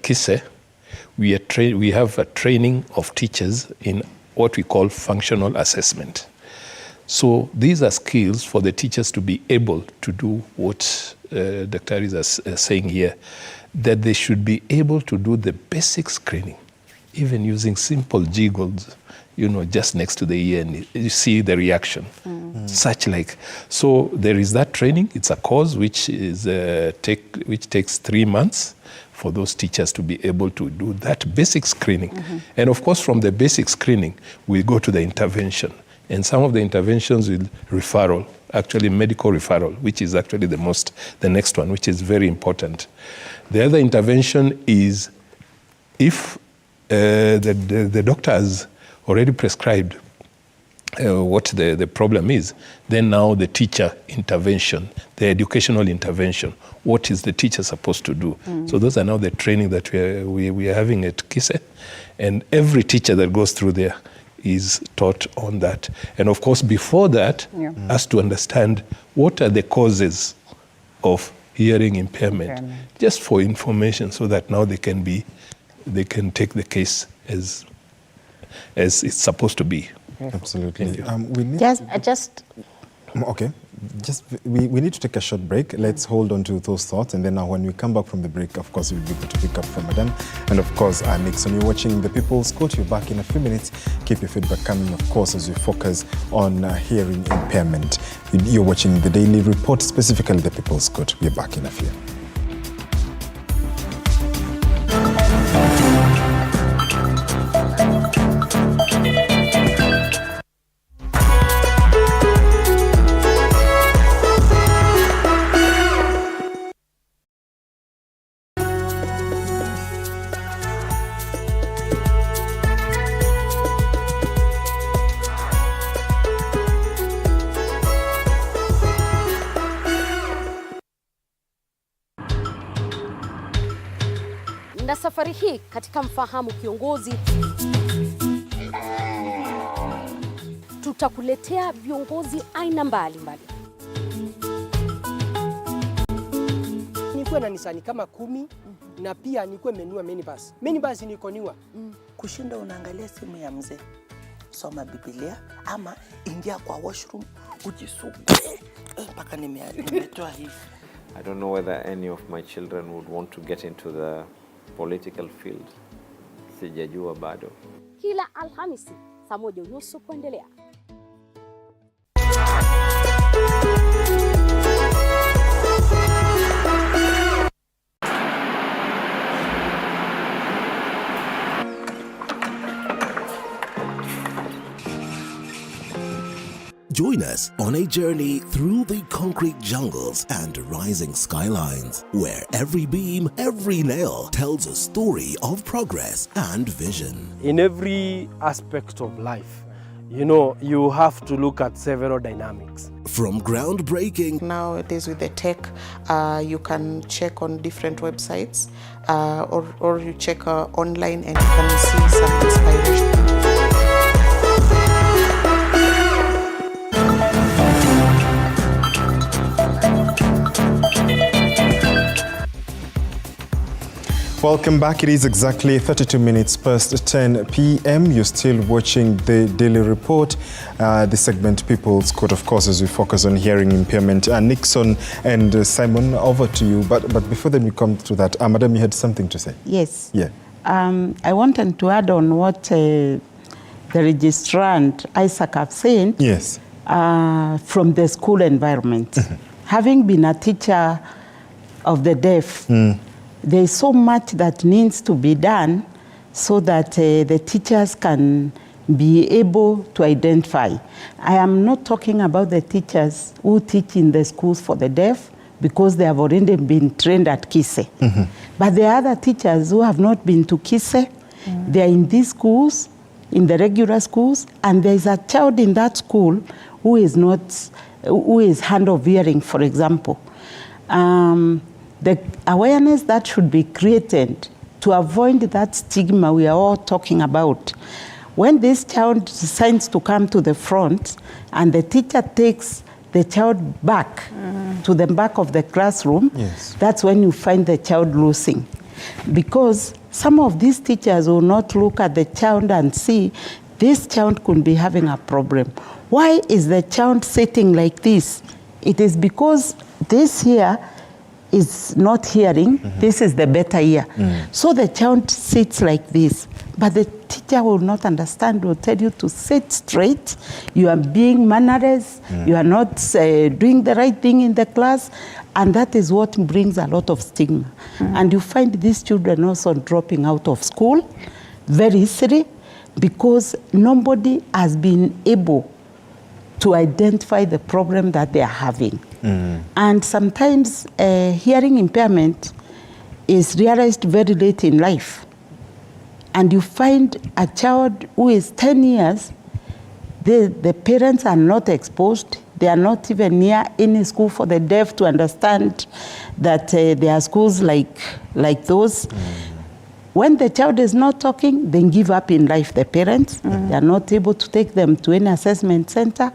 KISE, we have a training of teachers in what we call functional assessment. So these are skills for the teachers to be able to do what Dr. Aris is saying here, that they should be able to do the basic screening, even using simple jiggles, just next to the ear, and you see the reaction, such like. So there is that training. It's a course which takes 3 months for those teachers to be able to do that basic screening. And of course, from the basic screening, we go to the intervention. And some of the interventions with referral, actually medical referral, which is actually the next one, which is very important. The other intervention is if the doctor has already prescribed what the problem is, then now the teacher intervention, the educational intervention, what is the teacher supposed to do? So those are now the training that we are having at KISE, and every teacher that goes through there is taught on that. And of course, before that, has to understand what are the causes of hearing impairment, just for information, so that now they can take the case as it's supposed to be. Absolutely. We need okay. We need to take a short break. Let's hold on to those thoughts, and then now when we come back from the break, of course, we'll be able to pick up from Madam. And of course, Nixon, you're watching The People's Court. You're back in a few minutes. Keep your feedback coming, of course, as we focus on hearing impairment. You're watching the Daily Report, specifically The People's Court. We're back in a few. Na safari hii katika Mfahamu Kiongozi tutakuletea viongozi aina mbalimbali. Nikuwe na Nisani kama 10 na pia nikuwe menua minibus. Minibus nikoniwa. Kushinda unaangalia simu ya mzee. Soma Biblia ama ingia kwa washroom ujisugue. Mpaka nimetoa hivi. I don't know whether any of my children would want to get into the political field. Sijajua bado. Kila Alhamisi saa 1:30 kuendelea. Join us on a journey through the concrete jungles and rising skylines, where every beam, every nail tells a story of progress and vision. In every aspect of life, you have to look at several dynamics. From groundbreaking. Nowadays with the tech, you can check on different websites or you check online and you can see some inspiration. Welcome back. It is exactly 32 minutes past 10 p.m. You're still watching the Daily Report, the segment People's Court, of course, as we focus on hearing impairment. Nixon and Simon, over to you. But before then we come to that, Madam, you had something to say? Yes. Yeah. I wanted to add on what the registrant, Isaac, have said. Yes. From the school environment. Having been a teacher of the deaf, there is so much that needs to be done so that the teachers can be able to identify. I am not talking about the teachers who teach in the schools for the deaf, because they have already been trained at KISE. But there are other teachers who have not been to KISE. They are in these schools, in the regular schools, and there is a child in that school who is hard of hearing, for example. The awareness that should be created to avoid that stigma we are all talking about. When this child decides to come to the front and the teacher takes the child back to the back of the classroom, that's when you find the child losing. Because some of these teachers will not look at the child and see this child could be having a problem. Why is the child sitting like this? It is because this here is not hearing, this is the better ear. So the child sits like this, but the teacher will not understand, will tell you to sit straight, you are being mannerless, you are not doing the right thing in the class, and that is what brings a lot of stigma. And you find these children also dropping out of school very easily because nobody has been able to identify the problem that they are having. And sometimes hearing impairment is realized very late in life. And you find a child who is 10 years, the parents are not exposed, they are not even near any school for the deaf to understand that there are schools like those. When the child is not talking, they give up in life, the parents. They are not able to take them to any assessment center.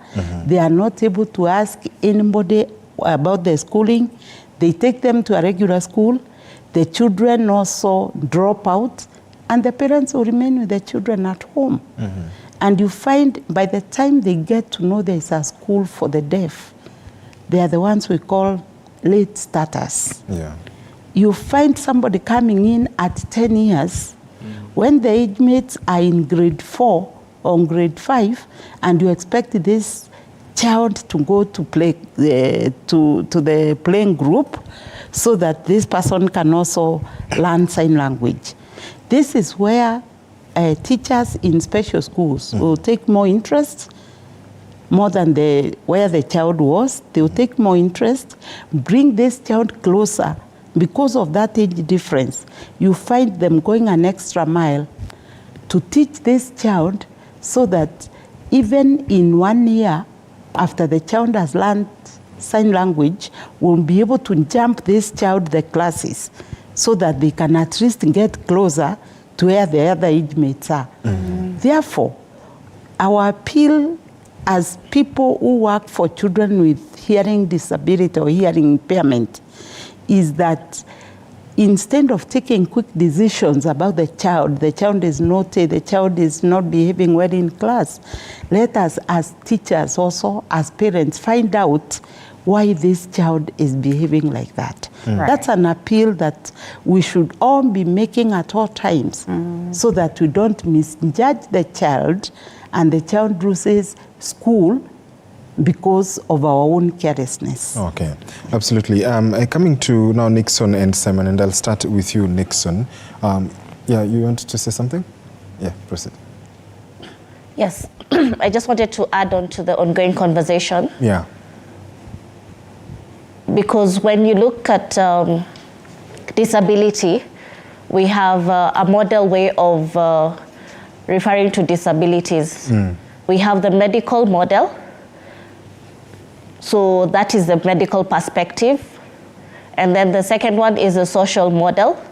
They are not able to ask anybody about their schooling. They take them to a regular school. The children also drop out, and the parents will remain with the children at home. And you find by the time they get to know there is a school for the deaf, they are the ones we call late starters. You find somebody coming in at 10 years when the age mates are in grade 4 or grade 5, and you expect this child to go to play to the playing group so that this person can also learn sign language. This is where teachers in special schools will take more interest, more than where the child was. They will take more interest, bring this child closer. Because of that age difference, you find them going an extra mile to teach this child so that even in 1 year, after the child has learned sign language, we'll be able to jump this child the classes so that they can at least get closer to where the other age mates are. Therefore, our appeal as people who work for children with hearing disability or hearing impairment is that instead of taking quick decisions about the child is naughty, the child is not behaving well in class, let us as teachers also, as parents, find out why this child is behaving like that. That's an appeal that we should all be making at all times so that we don't misjudge the child and the child loses school because of our own carelessness. Okay, absolutely. Coming to now Nixon and Simon, and I'll start with you, Nixon. Yeah, you wanted to say something? Yeah, proceed. Yes, I just wanted to add on to the ongoing conversation. Yeah. Because when you look at disability, we have a model way of referring to disabilities. We have the medical model. So that is the medical perspective. And then the second one is the social model.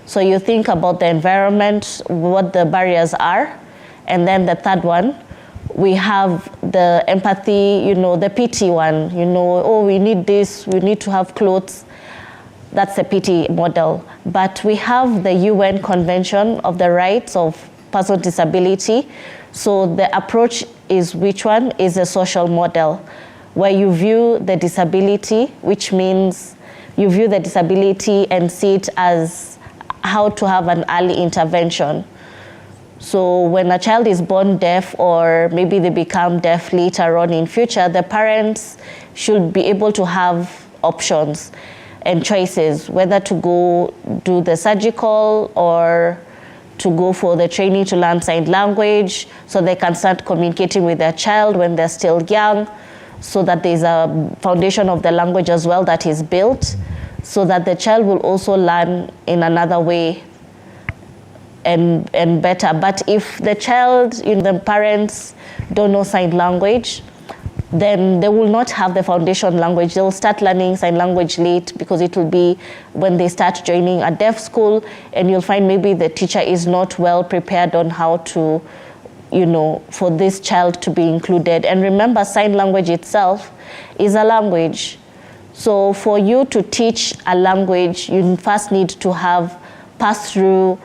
So you think about the environment, what the barriers are. And then the third one, we have the empathy, the pity one, oh, we need this, we need to have clothes. That's the pity model. But we have the UN Convention of the Rights of Persons with Disability. So the approach is which one is a social model, where you view the disability, which means you view the disability and see it as how to have an early intervention. So when a child is born deaf, or maybe they become deaf later on in future, the parents should be able to have options and choices, whether to go do the surgical or to go for the training to learn sign language so they can start communicating with their child when they're still young, so that there's a foundation of the language as well that is built, so that the child will also learn in another way and better. But if the child, the parents don't know sign language, then they will not have the foundation language. They will start learning sign language late, because it will be when they start joining a deaf school, and you'll find maybe the teacher is not well prepared on how to, for this child to be included. And remember, sign language itself is a language. So for you to teach a language, you first need to have passed through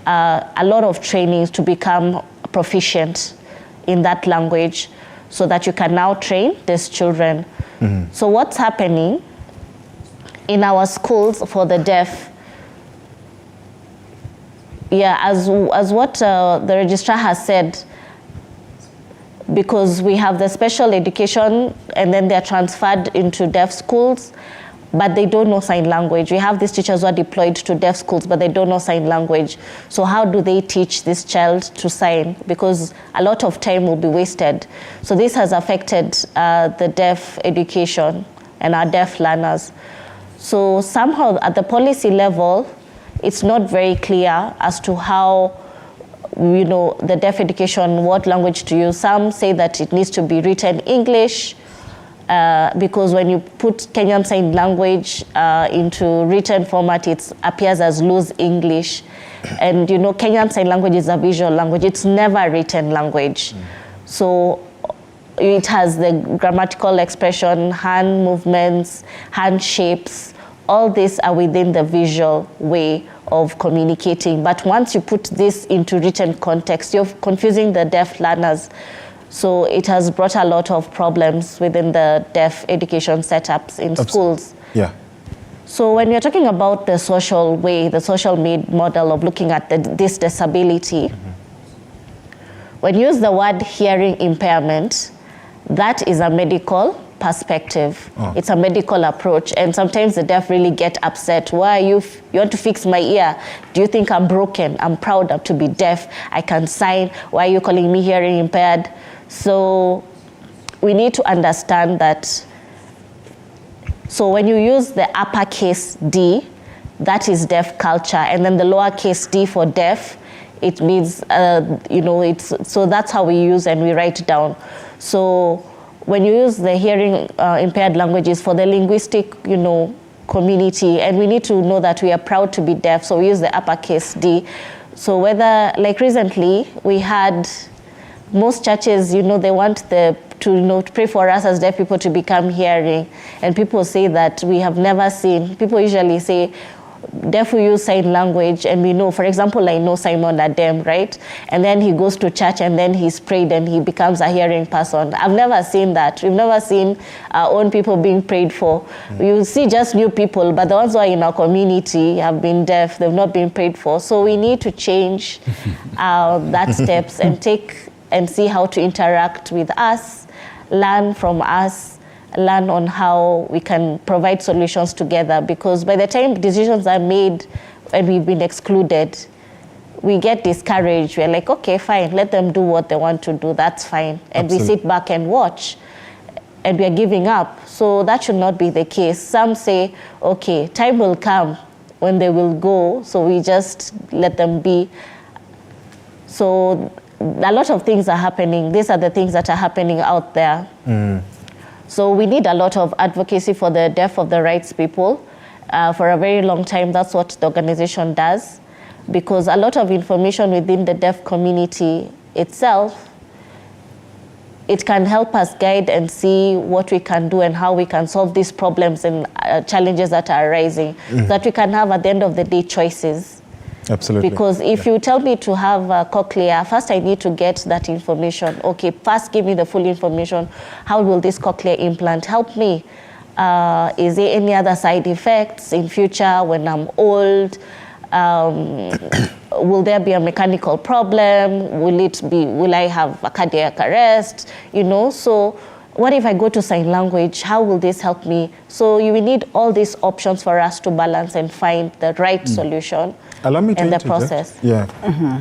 a lot of trainings to become proficient. in that language so that you can now train these children. So what's happening in our schools for the deaf, as what the registrar has said, because we have the special education and then they're transferred into deaf schools, but they don't know sign language. We have these teachers who are deployed to deaf schools, but they don't know sign language. So how do they teach this child to sign? Because a lot of time will be wasted. So this has affected the deaf education and our deaf learners. So somehow at the policy level, it's not very clear as to how, the deaf education, what language to use. Some say that it needs to be written English, because when you put Kenyan Sign Language into written format, it appears as loose English. And Kenyan Sign Language is a visual language. It's never written language. So it has the grammatical expression, hand movements, hand shapes. All these are within the visual way of communicating. But once you put this into written context, you're confusing the deaf learners. So it has brought a lot of problems within the deaf education setups in schools. Yeah. So when you're talking about the social way, the social model of looking at this disability, when you use the word hearing impairment, that is a medical perspective. It's a medical approach, and sometimes the deaf really get upset. Why are you want to fix my ear? Do you think I'm broken? I'm proud to be deaf. I can sign. Why are you calling me hearing impaired? So we need to understand that. So when you use the uppercase D, that is deaf culture, and then the lowercase d for deaf, it means, so that's how we use and we write down. So when you use the hearing impaired languages for the linguistic, community, and we need to know that we are proud to be deaf, so we use the uppercase D. So whether, like recently, we had most churches, they want to pray for us as deaf people to become hearing, and people say that we have never seen. People usually say, deaf we use sign language, and we know, for example, I know Simon Adem, right? And then he goes to church and then he's prayed and he becomes a hearing person. I've never seen that. We've never seen our own people being prayed for. You see just new people, but the ones who are in our community have been deaf, they've not been prayed for. So we need to change that steps and take and see how to interact with us, learn from us, learn on how we can provide solutions together, because by the time decisions are made and we've been excluded, we get discouraged. We're like, okay, fine, let them do what they want to do, that's fine. And we sit back and watch, and we're giving up. So that should not be the case. Some say, okay, time will come when they will go, so we just let them be. So a lot of things are happening. These are the things that are happening out there. So we need a lot of advocacy for the deaf of the rights people. For a very long time, that's what the organization does, because a lot of information within the deaf community itself, it can help us guide and see what we can do and how we can solve these problems and challenges that are arising, so that we can have, at the end of the day, choices. Absolutely. Because if you tell me to have a cochlea, first I need to get that information. Okay, first give me the full information. How will this cochlear implant help me? Is there any other side effects in future when I'm old? Will there be a mechanical problem? Will I have a cardiac arrest? So what if I go to sign language? How will this help me? So you will need all these options for us to balance and find the right solution. Allow me to in the process. Yeah.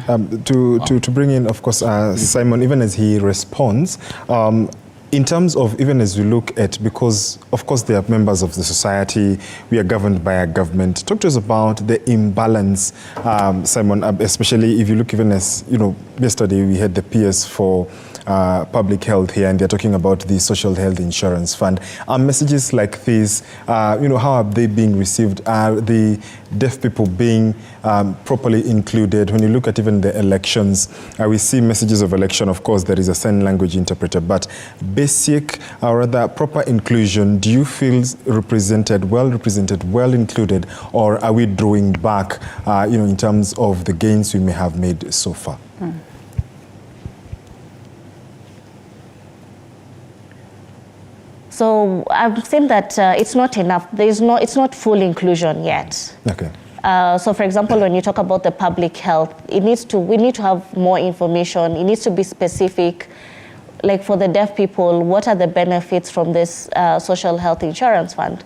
To bring in, of course, Simon, even as he responds, in terms of, even as we look at, because of course they are members of the society, we are governed by a government. Talk to us about the imbalance, Simon, especially if you look, even as, yesterday we had the PS for public health here, and they're talking about the social health insurance fund. Messages like this, how are they being received? Are the deaf people being properly included? When you look at even the elections, we see messages of election. Of course, there is a sign language interpreter, but basic, or rather proper inclusion, do you feel represented, well included, or are we drawing back, in terms of the gains we may have made so far? So I've seen that it's not enough. It's not full inclusion yet. Okay. So for example, when you talk about the public health, we need to have more information. It needs to be specific. Like for the deaf people, what are the benefits from this social health insurance fund?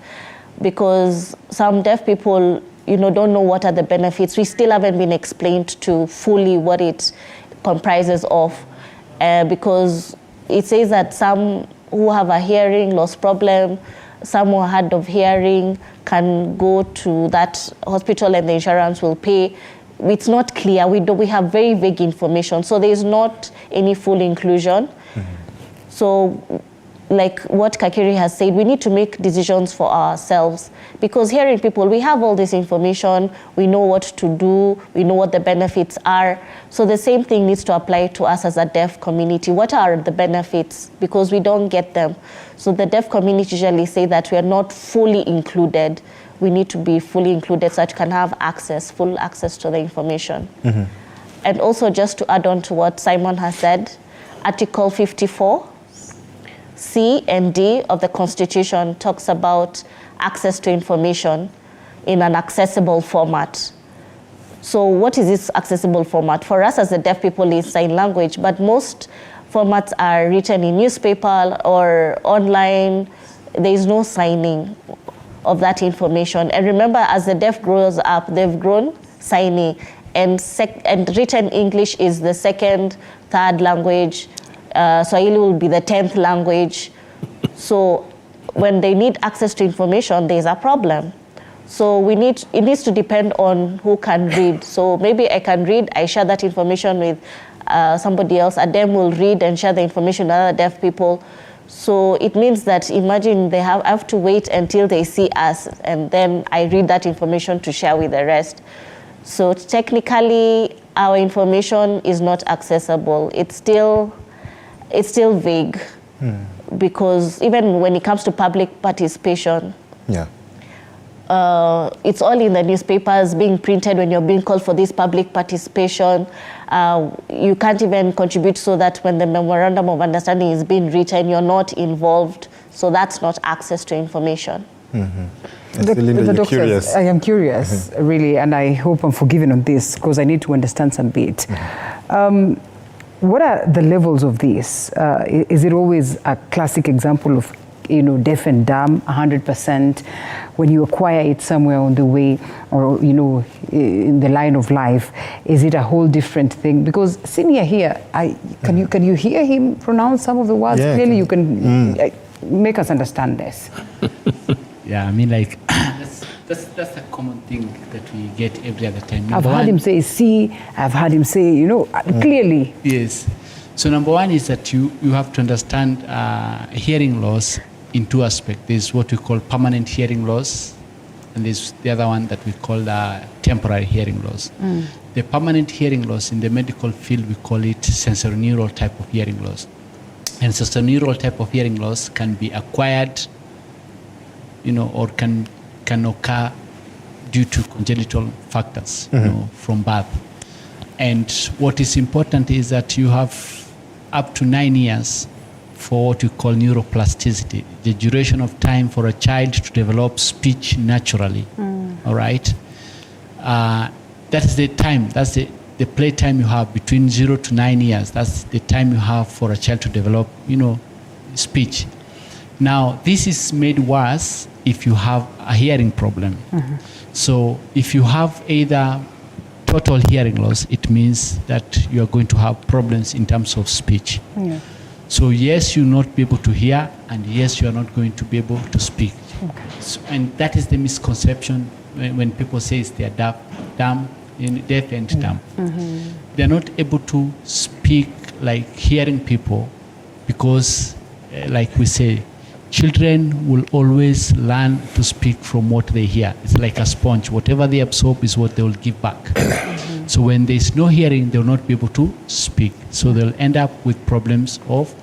Because some deaf people, don't know what are the benefits. We still haven't been explained to fully what it comprises of, because it says that some who have a hearing loss problem, some who are hard of hearing can go to that hospital and the insurance will pay. It's not clear. We have very vague information, so there is not any full inclusion. So, like what Kakiri has said, we need to make decisions for ourselves, because hearing people, we have all this information, we know what to do, we know what the benefits are. So the same thing needs to apply to us as a deaf community. What are the benefits? Because we don't get them. So the deaf community usually say that we are not fully included. We need to be fully included so that you can have full access to the information. And also, just to add on to what Simon has said, Article 54, C and D of the Constitution talks about access to information in an accessible format. So what is this accessible format? For us as the deaf people, it's sign language, but most formats are written in newspaper or online. There is no signing of that information. And remember, as the deaf grows up, they've grown signing, and written English is the second, third language. Swahili will be the 10th language. So when they need access to information, there's a problem. So it needs to depend on who can read. So maybe I can read, I share that information with somebody else, and them will read and share the information with other deaf people. So it means that, imagine they have to wait until they see us, and then I read that information to share with the rest. So technically, our information is not accessible. It's still vague, because even when it comes to public participation, it's all in the newspapers being printed when you're being called for this public participation. You can't even contribute, so that when the memorandum of understanding is being written, you're not involved. So that's not access to information. The doctors, I am curious, really, and I hope I'm forgiven on this, because I need to understand some bit. What are the levels of this? Is it always a classic example of, deaf and dumb, 100%? When you acquire it somewhere on the way, or, in the line of life, is it a whole different thing? Because Senior here, can you hear him pronounce some of the words clearly? You can make us understand this. Yeah, I mean, like, that's a common thing that we get every other time. I've heard him say see, I've heard him say, clearly. Yes. So number one is that you have to understand hearing loss in two aspects. There's what we call permanent hearing loss, and there's the other one that we call temporary hearing loss. The permanent hearing loss, in the medical field, we call it sensorineural type of hearing loss. And sensorineural type of hearing loss can be acquired, or can occur due to congenital factors, from birth. And what is important is that you have up to 9 years for what we call neuroplasticity, the duration of time for a child to develop speech naturally. All right? That's the time, that's the play time you have between 0 to 9 years. That's the time you have for a child to develop, speech. Now, this is made worse if you have a hearing problem. So if you have either total hearing loss, it means that you are going to have problems in terms of speech. So yes, you'll not be able to hear, and yes, you are not going to be able to speak. So, and that is the misconception when people say they are deaf and dumb. They're not able to speak like hearing people, because like we say, children will always learn to speak from what they hear. It's like a sponge. Whatever they absorb is what they will give back. So when there's no hearing, they'll not be able to speak. So they'll end up with problems of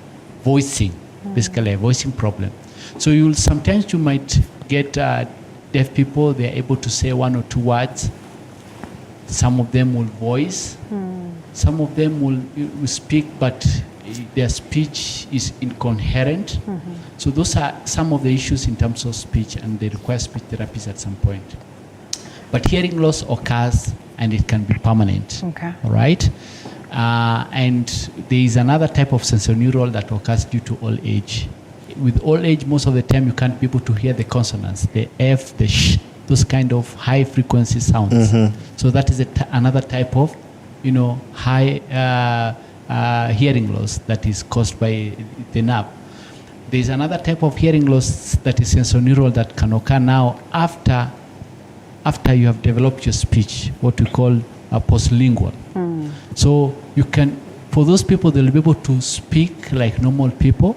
voicing, basically a voicing problem. So sometimes you might get deaf people, they're able to say 1 or 2 words. Some of them will voice. Some of them will speak, but their speech is incoherent. So those are some of the issues in terms of speech, and they require speech therapies at some point. But hearing loss occurs and it can be permanent. Okay. All right? And there is another type of sensorineural that occurs due to old age. With old age, most of the time you can't be able to hear the consonants, the F, the sh, those kind of high frequency sounds. So that is another type of, high hearing loss that is caused by the nerve. There is another type of hearing loss that is sensorineural that can occur now after you have developed your speech, what we call a postlingual. So you can, for those people, they'll be able to speak like normal people,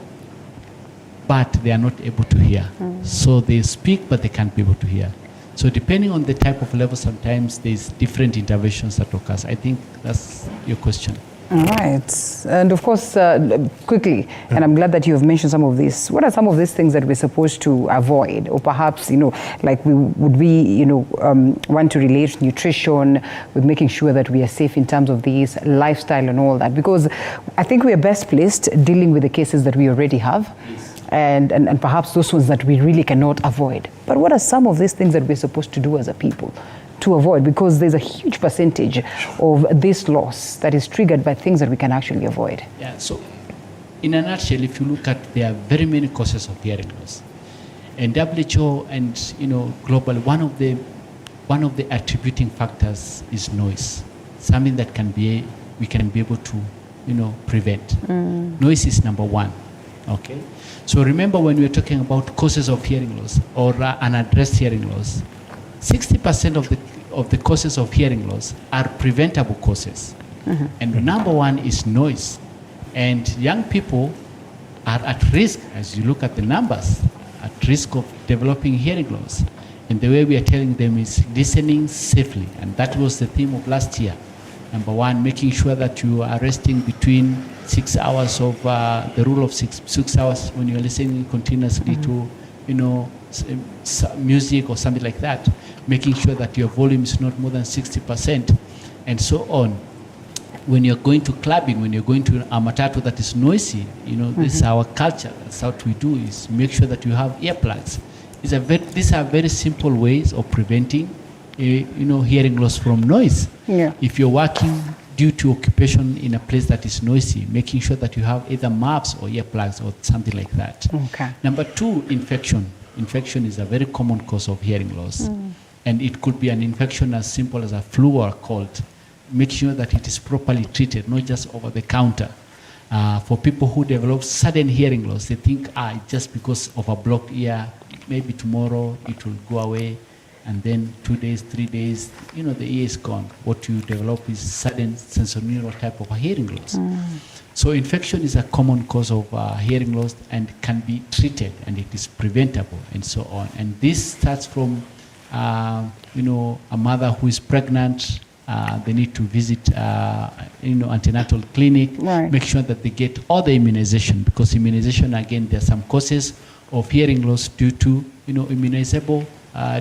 but they are not able to hear. So they speak, but they can't be able to hear. So depending on the type of level, sometimes there's different interventions that occurs. I think that's your question. All right. And of course, quickly, and I'm glad that you have mentioned some of this, what are some of these things that we're supposed to avoid? Or perhaps, like want to relate nutrition with making sure that we are safe in terms of these lifestyle and all that? Because I think we are best placed dealing with the cases that we already have. And perhaps those ones that we really cannot avoid. But what are some of these things that we're supposed to do as a people to avoid? Because there's a huge percentage of this loss that is triggered by things that we can actually avoid. Yeah, so in a nutshell, if you look at, there are very many causes of hearing loss. And WHO and globally, one of the attributing factors is noise, something that we can be able to prevent. Noise is number one. Okay, so remember when we were talking about causes of hearing loss or unaddressed hearing loss, 60% of the causes of hearing loss are preventable causes. And number one is noise. And young people are at risk, as you look at the numbers, at risk of developing hearing loss. And the way we are telling them is listening safely. And that was the theme of last year. Number one, making sure that you are resting between 6 hours of the rule of 6 hours when you're listening continuously to, music or something like that. Making sure that your volume is not more than 60%, and so on. When you're going to clubbing, when you're going to a matatu that is noisy, this is our culture. That's what we do, is make sure that you have earplugs. These are very simple ways of preventing hearing loss from noise. Yeah. If you're working due to occupation in a place that is noisy, making sure that you have either maps or earplugs or something like that. Okay. Number two, infection. Infection is a very common cause of hearing loss. And it could be an infection as simple as a flu or a cold. Make sure that it is properly treated, not just over the counter. For people who develop sudden hearing loss, they think, it's just because of a blocked ear, maybe tomorrow it will go away. And then 2 days, 3 days, the ear is gone. What you develop is sudden sensorineural type of a hearing loss. So infection is a common cause of hearing loss and can be treated, and it is preventable and so on. And this starts from, a mother who is pregnant. They need to visit, antenatal clinic. Right. Make sure that they get all the immunization, because immunization, again, there are some causes of hearing loss due to, immunizable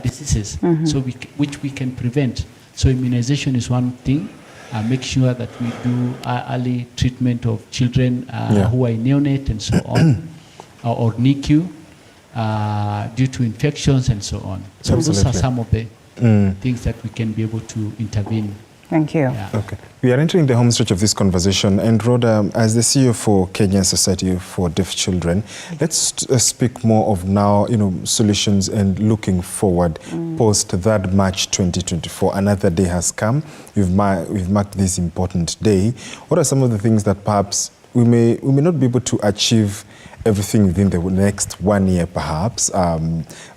diseases, so which we can prevent. So immunization is one thing. Make sure that we do early treatment of children who are neonate and so on, or NICU, due to infections and so on. So those are some of the things that we can be able to intervene. Thank you. Yeah. Okay. We are entering the home stretch of this conversation. And Rhoda, as the CEO for Kenyan Society for Deaf Children, let's speak more of now, solutions and looking forward post 3rd March 2024. Another day has come. We've marked this important day. What are some of the things that perhaps we may not be able to achieve everything within the next 1 year, perhaps.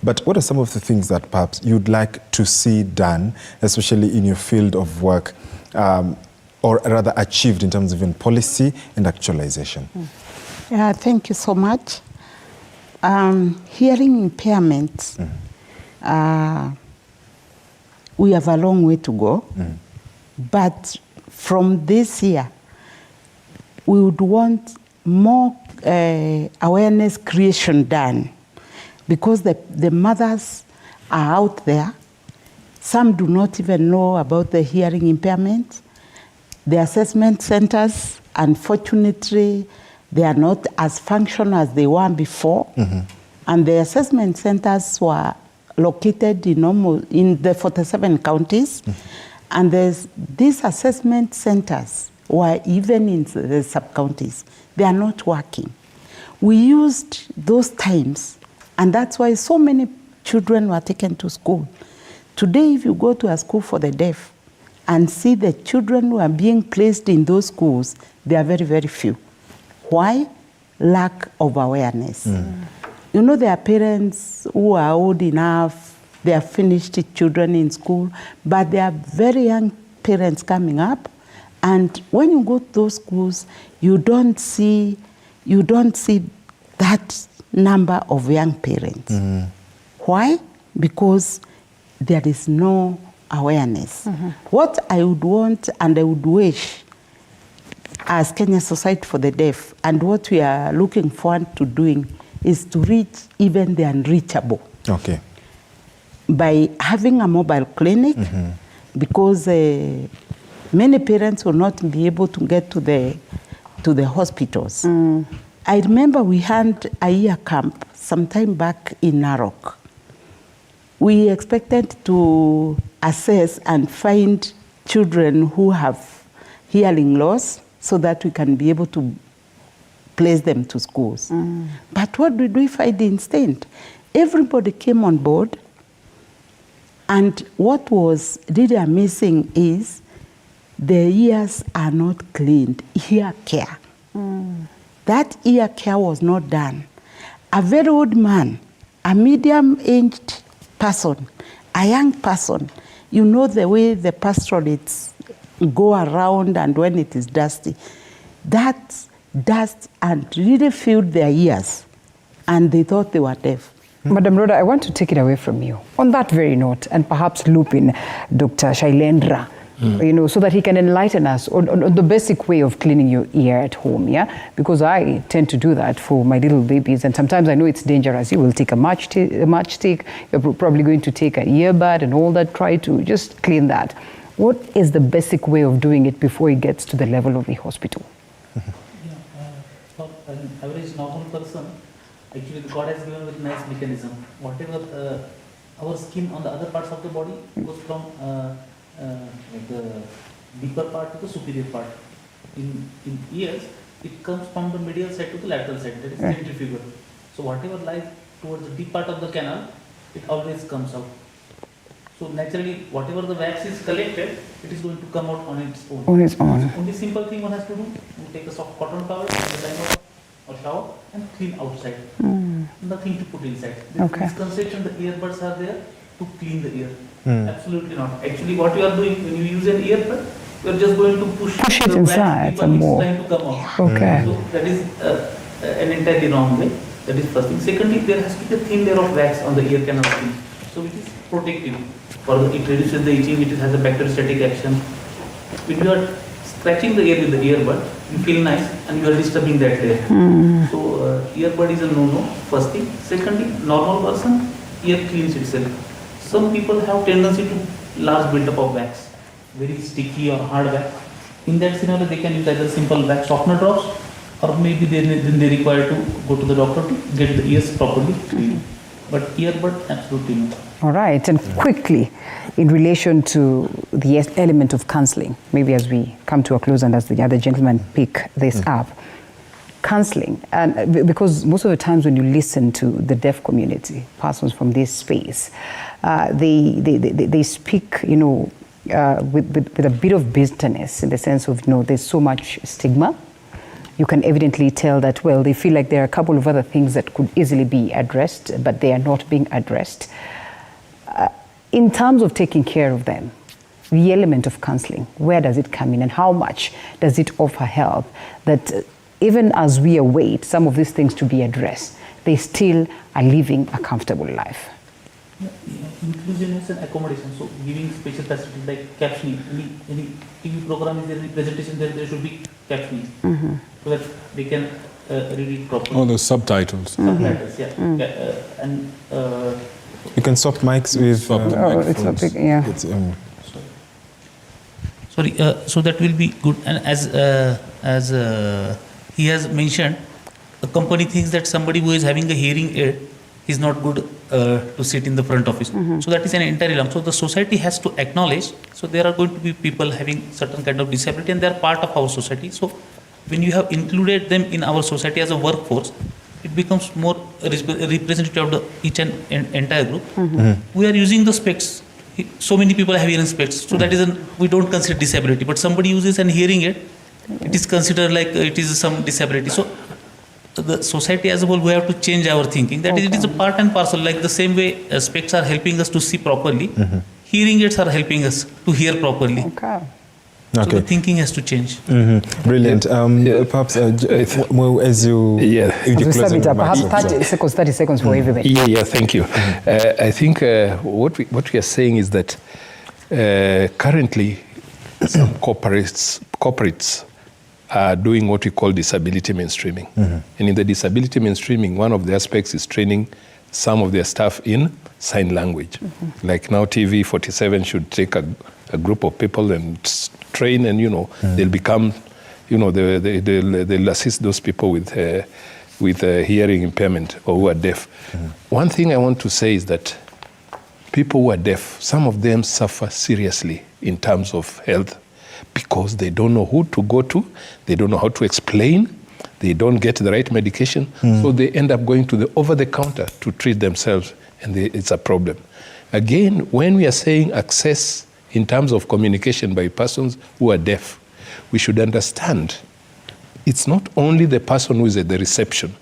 But what are some of the things that perhaps you'd like to see done, especially in your field of work, or rather achieved in terms of in policy and actualization? Yeah, thank you so much. Hearing impairments, we have a long way to go. But from this year, we would want more awareness creation done, because the mothers are out there. Some do not even know about the hearing impairment. The assessment centers unfortunately, they are not as functional as they were before. And the assessment centers were located in the 47 counties. And these assessment centers were even in the sub-counties. They are not working. We used those times, and that's why so many children were taken to school. Today, if you go to a school for the deaf and see the children who are being placed in those schools, they are very, very few. Why? Lack of awareness. You know, there are parents who are old enough, they have finished children in school, but there are very young parents coming up. And when you go to those schools, you don't see that number of young parents. Why? Because there is no awareness. What I would want and I would wish as Kenya Society for the Deaf, and what we are looking forward to doing, is to reach even the unreachable. Okay. By having a mobile clinic, because many parents will not be able to get to the hospitals. I remember we had a year camp sometime back in Narok. We expected to assess and find children who have hearing loss so that we can be able to place them to schools. But what did we find instead? Everybody came on board, and what was really amazing is the ears are not cleaned, ear care. That ear care was not done. A very old man, a medium-aged person, a young person, you know the way the pastoralists go around and when it is dusty, that dust and really filled their ears, and they thought they were deaf. Madam Rhoda, I want to take it away from you on that very note, and perhaps loop in Dr. Shailendra, you know, so that he can enlighten us on the basic way of cleaning your ear at home, yeah? Because I tend to do that for my little babies, and sometimes I know it's dangerous. You will take a matchstick, you're probably going to take an earbud and all that, try to just clean that. What is the basic way of doing it before it gets to the level of the hospital? For an average normal person, actually God has given a nice mechanism. Whatever our skin on the other parts of the body goes from the deeper part to the superior part. In ears, it comes from the medial side to the lateral side, that is centrifugal. So whatever lies towards the deep part of the canal, it always comes out. So naturally, whatever the wax is collected, it is going to come out on its own. On its own. Only simple thing one has to do, you take a soft cotton towel at the time of or shower and clean outside. Nothing to put inside. This misconception, the earbuds are there to clean the ear. Absolutely not. Actually, what you are doing when you use an earbud, you are just going to push it inside some more. Trying to come out. Okay. So that is an entirely wrong way. That is first thing. Secondly, there has to be a thin layer of wax on the ear canal skin, so it is protective. It reduces the itching. It has a bacteriostatic action. When you are scratching the ear with the earbud, you feel nice and you are disturbing that layer. So earbud is a no-no, first thing. Secondly, normal person, ear cleans itself. Some people have tendency to large build-up of wax, very sticky or hard wax. In that scenario, they can use either simple wax softener drops, or maybe then they require to go to the doctor to get the ears properly cleaned. But earbud, absolutely no. All right, and quickly, in relation to the element of counseling, maybe as we come to a close and as the other gentlemen pick this up, counseling, and because most of the times when you listen to the deaf community, persons from this space, they speak, you know, with a bit of bitterness, in the sense of, you know, there's so much stigma. You can evidently tell that, well, they feel like there are a couple of other things that could easily be addressed, but they are not being addressed. In terms of taking care of them, the element of counseling, where does it come in and how much does it offer help that even as we await some of these things to be addressed, they still are living a comfortable life? Inclusiveness and accommodation, so giving special facilities like captioning. Any TV program, is there any presentation, there should be captioning, so that they can read it properly. Oh, those subtitles. Subtitles, yeah. And you can swap mics with. it's a big, yeah. So Sorry, so that will be good. And as he has mentioned, the company thinks that somebody who is having a hearing aid is not good to sit in the front office. So that is an entire alarm. So the society has to acknowledge, so there are going to be people having certain kind of disability and they are part of our society. So when you have included them in our society as a workforce, it becomes more representative of the each and entire group. We are using the specs. So many people have hearing specs. So that is we don't consider disability. But somebody uses an hearing aid, it is considered like it is some disability. So the society as a whole, we have to change our thinking. That is, it is a part and parcel. Like the same way specs are helping us to see properly, hearing aids are helping us to hear properly. So the thinking has to change. Brilliant. Perhaps as you... perhaps 30 seconds for everybody. Yeah, thank you. I think what we are saying is that currently some corporates are doing what we call disability mainstreaming. And in the disability mainstreaming, one of the aspects is training some of their staff in sign language. Like now TV 47 should take a group of people and train, and they'll become, they'll assist those people with hearing impairment or who are deaf. One thing I want to say is that people who are deaf, some of them suffer seriously in terms of health because they don't know who to go to, they don't know how to explain, they don't get the right medication, so they end up going to the over-the-counter to treat themselves, and it's a problem. Again, when we are saying access in terms of communication by persons who are deaf, we should understand it's not only the person who is at the reception.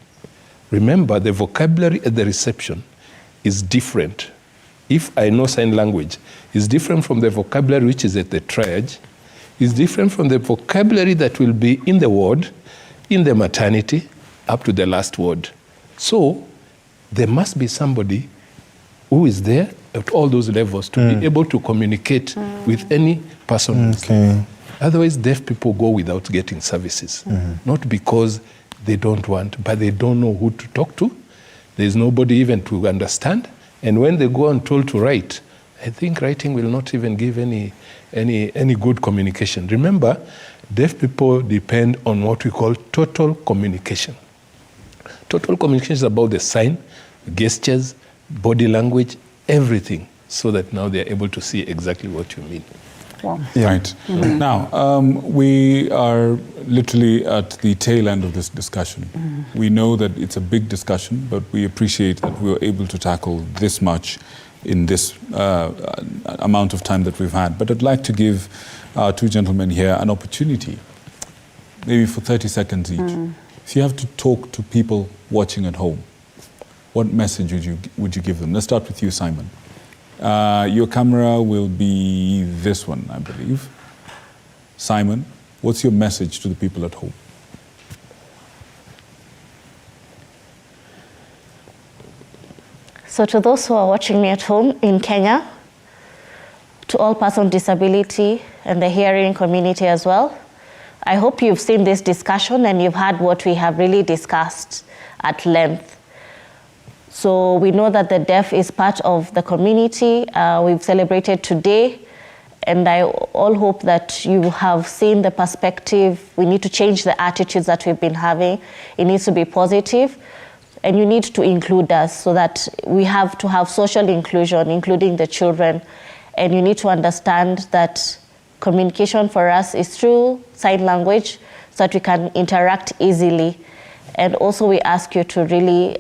Remember, the vocabulary at the reception is different. If I know sign language, it's different from the vocabulary which is at the triage, is different from the vocabulary that will be in the ward, in the maternity, up to the last ward. So there must be somebody who is there at all those levels to be able to communicate with any person. Otherwise, deaf people go without getting services. Not because they don't want, but they don't know who to talk to. There's nobody even to understand. And when they go and told to write, I think writing will not even give any good communication. Remember, deaf people depend on what we call total communication. Total communication is about the sign, gestures, body language, everything, so that now they're able to see exactly what you mean. Wow. Right. Now, we are literally at the tail end of this discussion. We know that it's a big discussion, but we appreciate that we were able to tackle this much in this amount of time that we've had. But I'd like to give our two gentlemen here an opportunity, maybe for 30 seconds each. If you have to talk to people watching at home, what message would you give them? Let's start with you, Simon. Your camera will be this one, I believe. Simon, what's your message to the people at home? So to those who are watching me at home in Kenya, to all persons with disability and the hearing community as well, I hope you've seen this discussion and you've heard what we have really discussed at length. So we know that the deaf is part of the community. We've celebrated today, and I all hope that you have seen the perspective. We need to change the attitudes that we've been having. It needs to be positive, and you need to include us so that we have to have social inclusion, including the children. And you need to understand that communication for us is through sign language so that we can interact easily. And also we ask you to really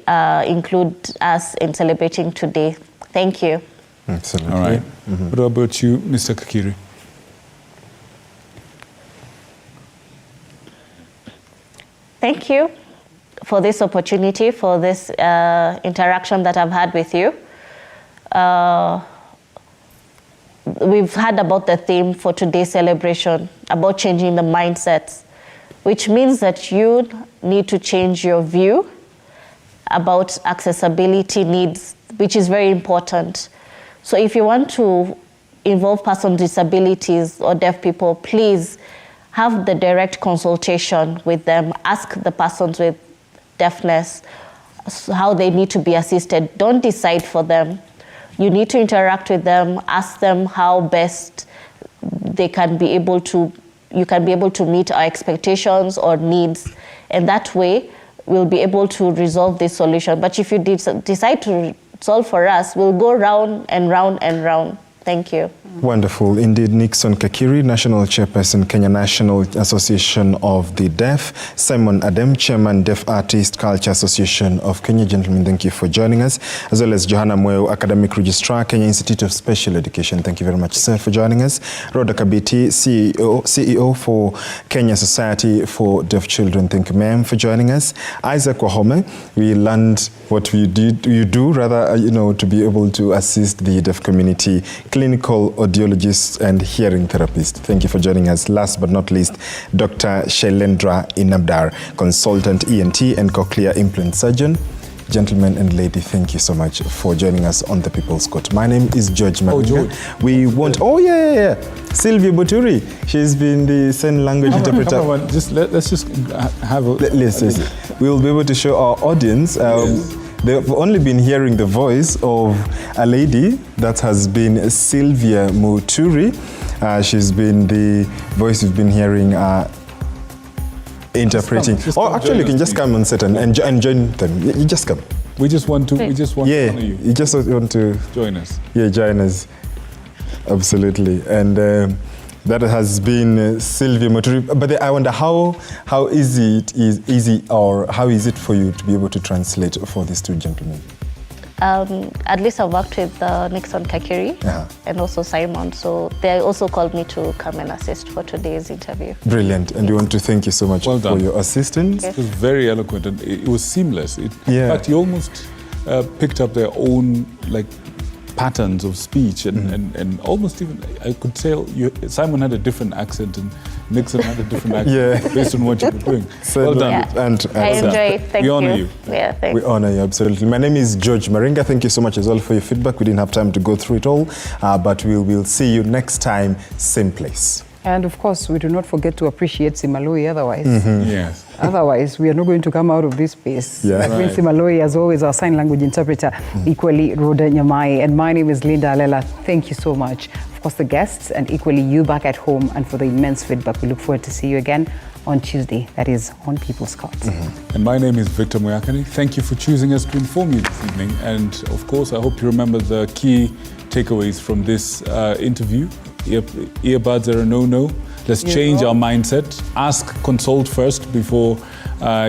include us in celebrating today. Thank you. Absolutely. All right. What about you, Mr. Kakiri? Thank you for this opportunity, for this interaction that I've had with you. We've heard about the theme for today's celebration, about changing the mindsets, which means that you need to change your view about accessibility needs, which is very important. So if you want to involve persons with disabilities or deaf people, please have the direct consultation with them. Ask the persons with deafness how they need to be assisted. Don't decide for them. You need to interact with them, ask them how best they can be able to, you can be able to meet our expectations or needs, and that way we'll be able to resolve this solution. But if you decide to solve for us, we'll go round and round and round. Thank you. Wonderful. Indeed, Nixon Kakiri, National Chairperson, Kenya National Association of the Deaf. Simon Adem, Chairman, Deaf Artist Culture Association of Kenya. Gentlemen, thank you for joining us. As well as Johanna Mweu, Academic Registrar, Kenya Institute of Special Education. Thank you very much, sir, for joining us. Rhoda Kabiti, CEO for Kenya Society for Deaf Children. Thank you, ma'am, for joining us. Isaac Wahome, we learned what you do, to be able to assist the deaf community. Clinical audiologist and hearing therapist. Thank you for joining us. Last but not least, Dr. Shailendra Inabdar, consultant ENT and cochlear implant surgeon. Gentlemen and lady, thank you so much for joining us on the People's Court. My name is George Maringa. We want, Sylvia Boturi. She's been the sign language interpreter. Come on, let's just have a... Let's we will be able to show our audience. They've only been hearing the voice of a lady that has been Sylvia Muturi. She's been the voice you've been hearing interpreting. Actually, you can just come on set and join them. You just come. We just want to honor you. You just want to join us. Yeah, join us. Absolutely. And that has been Sylvia Muturi. But I wonder how easy it for you to be able to translate for these two gentlemen? At least I worked with Nixon Kakiri and also Simon, so they also called me to come and assist for today's interview. Brilliant, and we want to thank you so much for your assistance. It was very eloquent and it was seamless. In fact, you almost picked up their own patterns of speech and almost even, I could tell, Simon had a different accent and Nixon had a different accent based on what you were doing. Well done. And I enjoy it. Thank you. We honor you. Yeah, thanks. We honor you, absolutely. My name is George Maringa. Thank you so much as well for your feedback. We didn't have time to go through it all, but we will see you next time, same place. And of course, we do not forget to appreciate Simaloi otherwise. Yes. Otherwise, we are not going to come out of this space. Yeah. Right. Simaloi, as always, our sign language interpreter, equally Rhoda Nyamai. And my name is Linda Alela. Thank you so much. Of course, the guests, and equally you back at home, and for the immense feedback. We look forward to see you again on Tuesday, that is on People's Court. And my name is Victor Moyakani. Thank you for choosing us to inform you this evening. And of course, I hope you remember the key takeaways from this interview. Earbuds are a no-no. Let's change our mindset. Ask, consult first before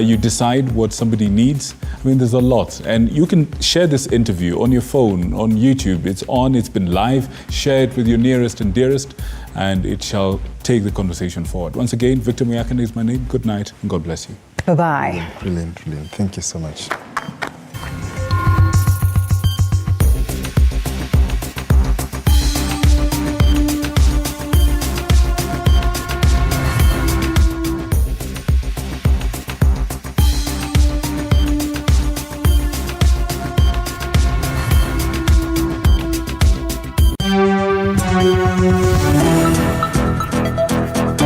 you decide what somebody needs. I mean, there's a lot. And you can share this interview on your phone, on YouTube. It's been live. Share it with your nearest and dearest, and it shall take the conversation forward. Once again, Victor Muyakane is my name. Good night, and God bless you. Bye-bye. Brilliant. Thank you so much.